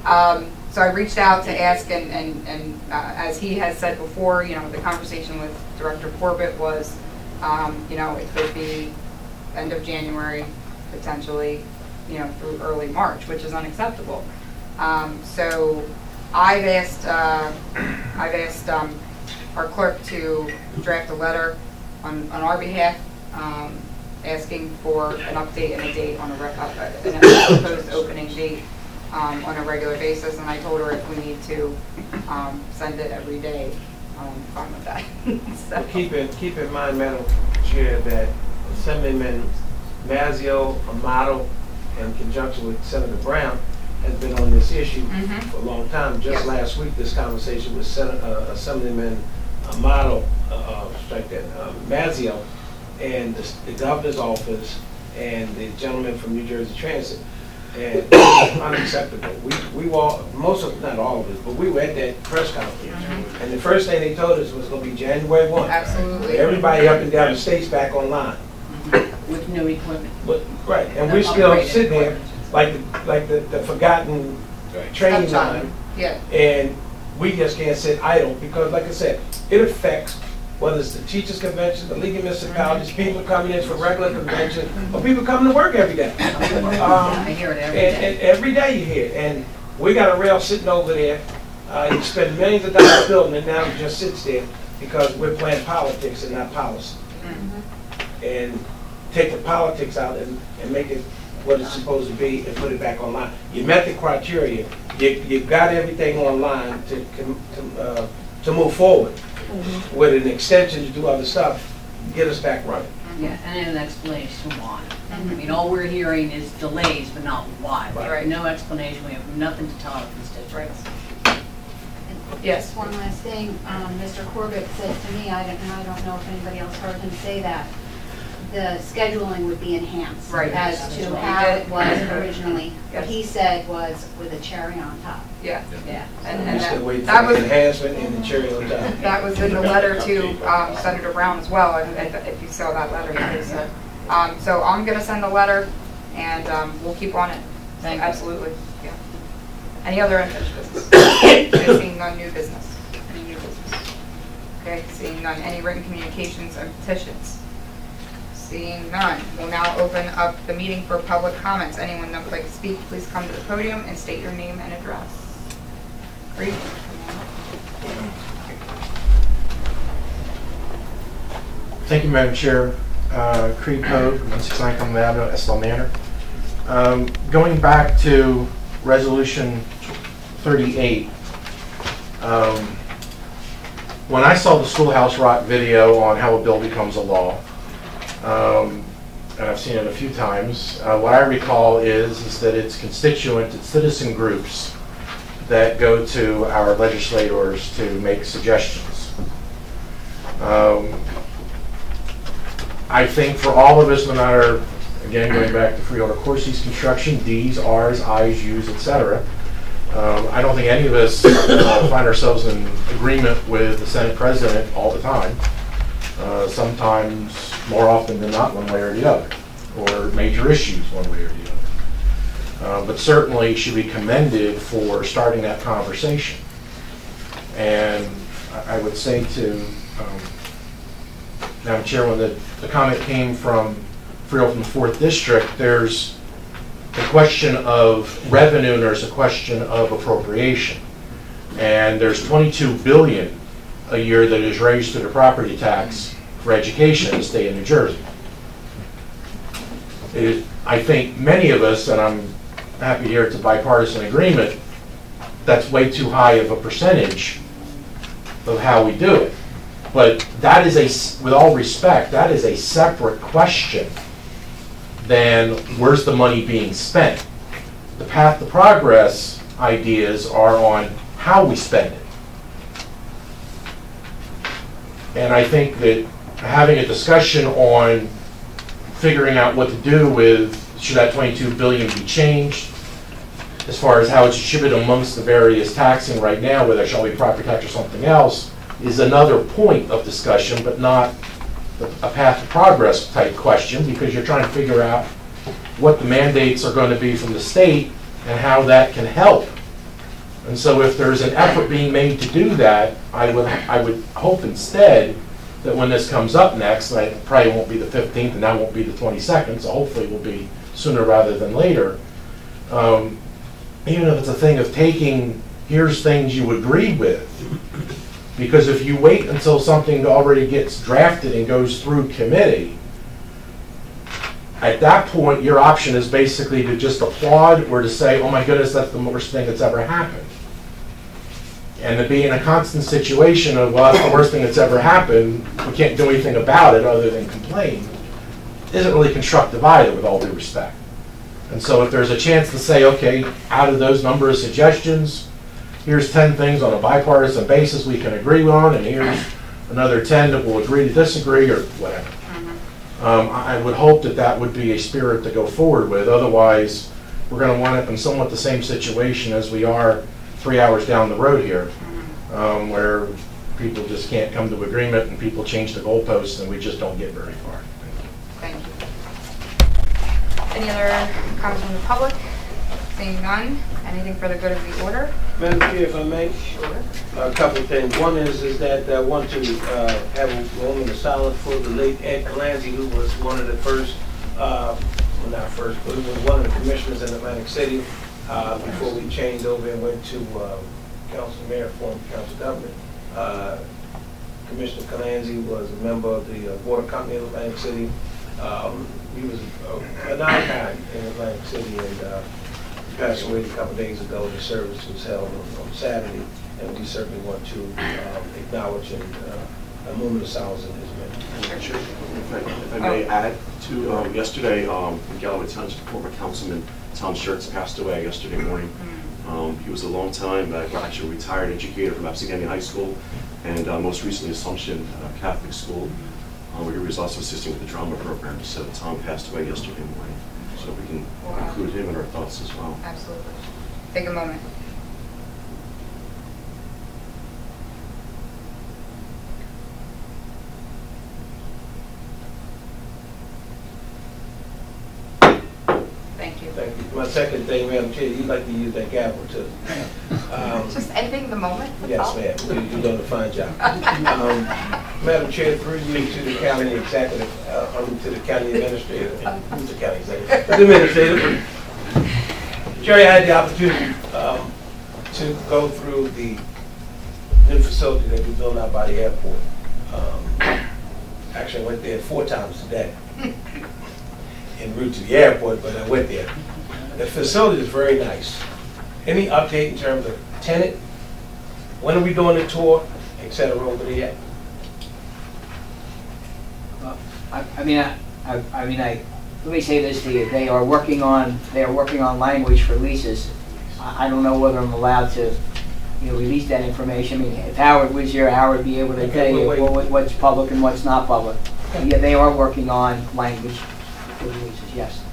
So I reached out to ask, and as he has said before, you know, the conversation with Director Corbett was, you know, it could be end of January, potentially, you know, through early March, which is unacceptable. So I've asked our clerk to draft a letter on our behalf, asking for an update and a date on a proposed opening date on a regular basis. And I told her if we need to send it every day, I'm fine with that. So. Keep in mind, Madam Chair, that Assemblyman Mazzio Amato, in conjunction with Senator Brown, has been on this issue Mhm. for a long time. Just Yes. last week, this conversation with Assemblyman Amato, Mazzio, and the governor's office, and the gentleman from New Jersey Transit. And it's unacceptable. We all, most of, not all of us, but we were at that press conference. And the first thing they told us was going to be January 1. Absolutely. Everybody up and down the state's back online. With new equipment. But, right, and we're still sitting there like the forgotten training line. Yeah. And we just can't sit idle because, like I said, it affects whether it's the teachers' convention, the League of Municipalities, people coming in for regular convention, or people coming to work every day. I hear it every day. And every day you hear it. And we got a rail sitting over there. You spend millions of dollars building it, now it just sits there because we're playing politics and not policy. And take the politics out and make it what it's supposed to be and put it back online. You met the criteria. You got everything online to move forward. With an extension to do other stuff, get us back running. Yeah, and an explanation why. I mean, all we're hearing is delays, but not why. We have no explanation. We have nothing to tell our constituents. Yes. Just one last thing. Mr. Corbett said to me, I don't know if anybody else heard him say that, the scheduling would be enhanced as to how it was originally. What he said was with a cherry on top. Yeah. Yeah. And that was enhancement and the cherry on top. That was in the letter to Senator Brown as well, if you saw that letter. So I'm going to send the letter, and we'll keep on it. Thank you. Absolutely. Yeah. Any other unfinished business? Seeing none, new business. Any new business? Okay. Seeing none. Any written communications and petitions? Seeing none, we'll now open up the meeting for public comments. Anyone that would like to speak, please come to the podium and state your name and address. Great. Thank you, Madam Chair. Creed Code, 169 Cumberland Avenue, Estill Manor. Going back to Resolution 38, when I saw the Schoolhouse Rock video on how a bill becomes a law, and I've seen it a few times, what I recall is that it's constituent, it's citizen groups that go to our legislators to make suggestions. I think for all of us, no matter, again, going back to Freeholder Corsi's construction, Ds, Rs, Is, Us, etc., I don't think any of us find ourselves in agreement with the Senate President all the time. Sometimes, more often than not, one way or the other, or major issues one way or the other. But certainly should be commended for starting that conversation. And I would say to Madam Chair, when the comment came from Freeholder from the 4th District, there's a question of revenue and there's a question of appropriation. And there's $22 billion a year that is raised through the property tax for education in the state of New Jersey. I think many of us, and I'm happy to hear it's a bipartisan agreement, that's way too high of a percentage of how we do it. But that is with all respect, that is a separate question than where's the money being spent. The path to progress ideas are on how we spend it. And I think that having a discussion on figuring out what to do with, should that $22 billion be changed, as far as how it's distributed amongst the various taxing right now, whether it shall be property tax or something else, is another point of discussion, but not a path to progress type question, because you're trying to figure out what the mandates are going to be from the state and how that can help. And so if there's an effort being made to do that, I would hope instead that when this comes up next, and it probably won't be the 15th and that won't be the 22nd, so hopefully it will be sooner rather than later, even if it's a thing of taking, here's things you agree with. Because if you wait until something already gets drafted and goes through committee, at that point your option is basically to just applaud or to say, oh my goodness, that's the worst thing that's ever happened. And to be in a constant situation of, well, that's the worst thing that's ever happened, we can't do anything about it other than complain, isn't really constructive either, with all due respect. And so if there's a chance to say, okay, out of those number of suggestions, here's 10 things on a bipartisan basis we can agree on, and here's another 10 that will agree to disagree, or whatever. I would hope that that would be a spirit to go forward with. Otherwise, we're going to wind up in somewhat the same situation as we are 3 hours down the road here, where people just can't come to agreement and people change the goalposts and we just don't get very far. Thank you. Any other comments from the public? Seeing none, anything for the good of the order? Madam Chair, if I may? Sure. A couple of things. One is that I want to have a moment of silence for the late Ed Calanzi, who was one of the first, well not first, but he was one of the commissioners in Atlantic City before we changed over and went to council mayor, former council government. Commissioner Calanzi was a member of the water company of Atlantic City. He was an icon in Atlantic City, and passed away a couple days ago. The service was held on Saturday, and we certainly want to acknowledge and a moment of silence in his memory. If I may add to yesterday, Galloway Township former councilman Tom Schertz passed away yesterday morning. He was a long time, actually retired educator from Absegami High School, and most recently Assumption Catholic School, where he was also assisting with the drama program. So Tom passed away yesterday morning. So we can include him in our thoughts as well. Absolutely. Take a moment. Thank you. Thank you. My second thing, Madam Chair, you'd like to use that gavel too. Just ending the moment? Yes, ma'am. You're doing a fine job. Madam Chair, through you to the county executive, to the county administrator. Who's the county executive? The administrator. Jerry, I had the opportunity to go through the new facility that we built out by the airport. Actually, I went there 4 times today en route to the airport, but I went there. The facility is very nice. Any update in terms of tenant? When are we doing the tour, et cetera, over there? Let me say this to you. They are working on language for leases. I don't know whether I'm allowed to, release that information. I mean, if Howard was here, Howard would be able to tell you what's public and what's not public. Yeah, they are working on language for the leases. Yes.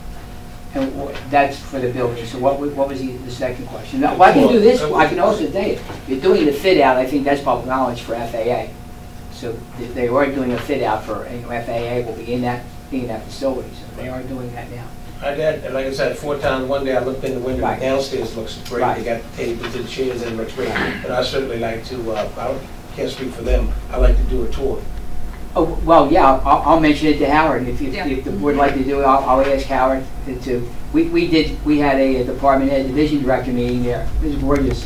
And that's for the building. So what was the second question? Now, I can do this. I can also tell you, you're doing the fit out. I think that's public knowledge for FAA. So they are doing a fit out for FAA. Will be in that facility. So they are doing that now. I did, and like I said, 4 times. One day I looked in the window. Right. Downstairs looks great. Right. They got the tables and chairs and it looks great. But I certainly like to. Can't speak for them. I like to do a tour. Oh, well, yeah, I'll mention it to Howard. If the board would like to do it, I'll ask Howard to. We had a department head division director meeting there. It was gorgeous.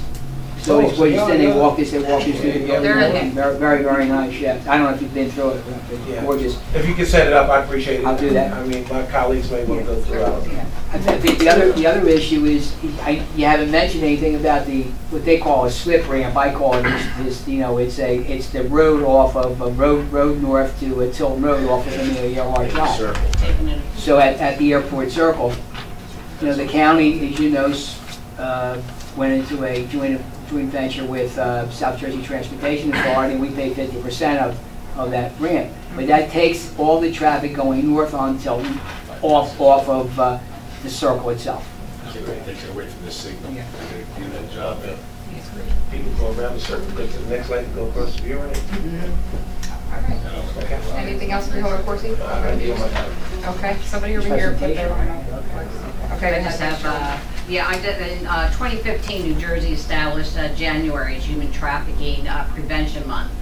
So it's gorgeous. Then they walked us through the building. Very, very nice. Yeah. I don't know if you've been through it. But gorgeous. If you could set it up, I appreciate it. I'll do that. I mean, my colleagues may want to go through it. Yeah. I think the other issue is you haven't mentioned anything about what they call a slip ramp. I call it it's the road off of road north to Tilton Road off of Amelia Earhart Drive. So at the airport circle, the county, as you know, went into a joint venture with South Jersey Transportation Authority, and we pay 50% of that ramp. But that takes all the traffic going north on Tilton off of the circle itself. They can wait for this signal. Yeah. They do that job. People go around the circle, go to the next light, and go across the view. Right? All right. Okay. Anything else for the Freeholder Corsi? Okay. Somebody over here put their Okay. I just have, I did in 2015, New Jersey established January as Human Trafficking Prevention Month.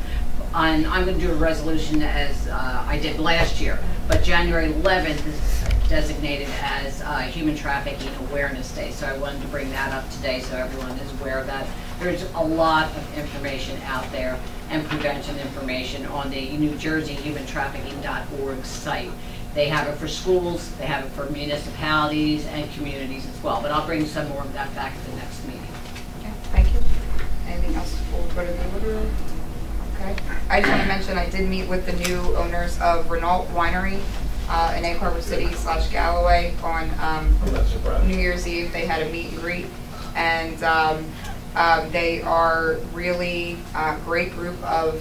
And I'm going to do a resolution as I did last year, but January 11th is designated as Human Trafficking Awareness Day. So I wanted to bring that up today so everyone is aware of that. There's a lot of information out there and prevention information on the New Jersey HumanTrafficking.org site. They have it for schools, they have it for municipalities and communities as well. But I'll bring some more of that back at the next meeting. Okay, thank you. Anything else before we go to the order? Okay. I just want to mention I did meet with the new owners of Renault Winery in Egg Harbor City / Galloway on I'm not surprised. New Year's Eve. They had a meet and greet, and they are really a great group of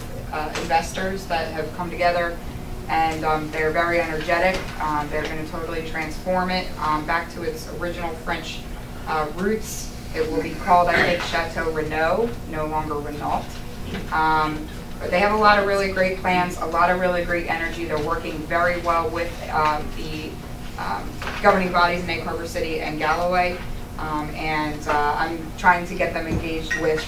investors that have come together, and they're very energetic. They're going to totally transform it back to its original French roots. It will be called, I think, Chateau Renault, no longer Renault. But they have a lot of really great plans, a lot of really great energy. They're working very well with the governing bodies in Egg Harbor City and Galloway. And I'm trying to get them engaged with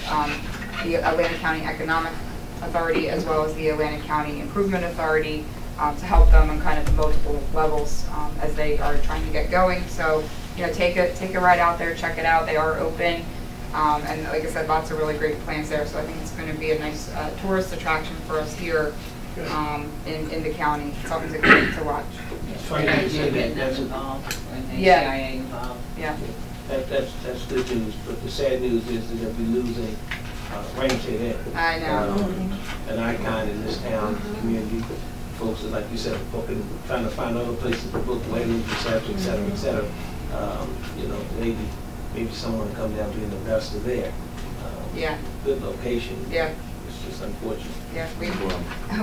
the Atlantic County Economic Authority as well as the Atlantic County Improvement Authority to help them on kind of multiple levels as they are trying to get going. So, you know, take a ride out there, check it out. They are open. And like I said, lots of really great plans there. So I think it's going to be a nice tourist attraction for us here in the county. Something to watch. It's funny you say that. That's involved, and Yeah. CIA involved. Yeah. That's good news, but the sad news is that we're losing, Rain said that. I know. An icon in this town, community. Folks that, like you said, booking, trying to find other places to book weddings, et cetera, et cetera. You know, maybe someone come down to an investor there. Yeah. Good location. Yeah. It's just unfortunate. Yeah,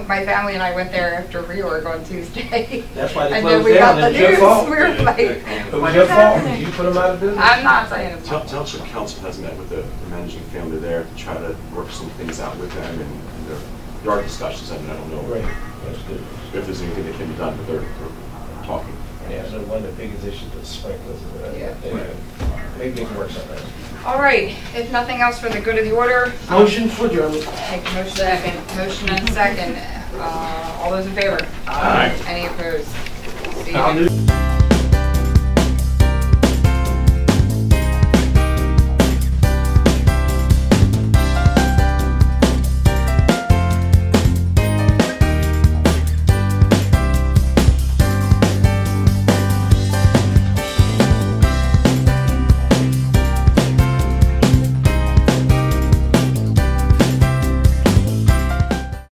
my family and I went there after reorg on Tuesday. That's why they and then closed we down. got the It was your news. fault. We were like, It was your fault. You put them out of business. I'm not saying it's Township Council has met with the managing family there to try to work some things out with them, and there are discussions. I mean, I don't know Right. That's good. if there's anything that can be done, but they're talking. Yeah, so one of the biggest issues is sprinklers. Yeah. Maybe they can work something out. all right. If nothing else for the good of the order, Motion for adjournment. take a motion. Second. Motion and second. All those in favor? Aye. Any opposed? See you I'll next- do-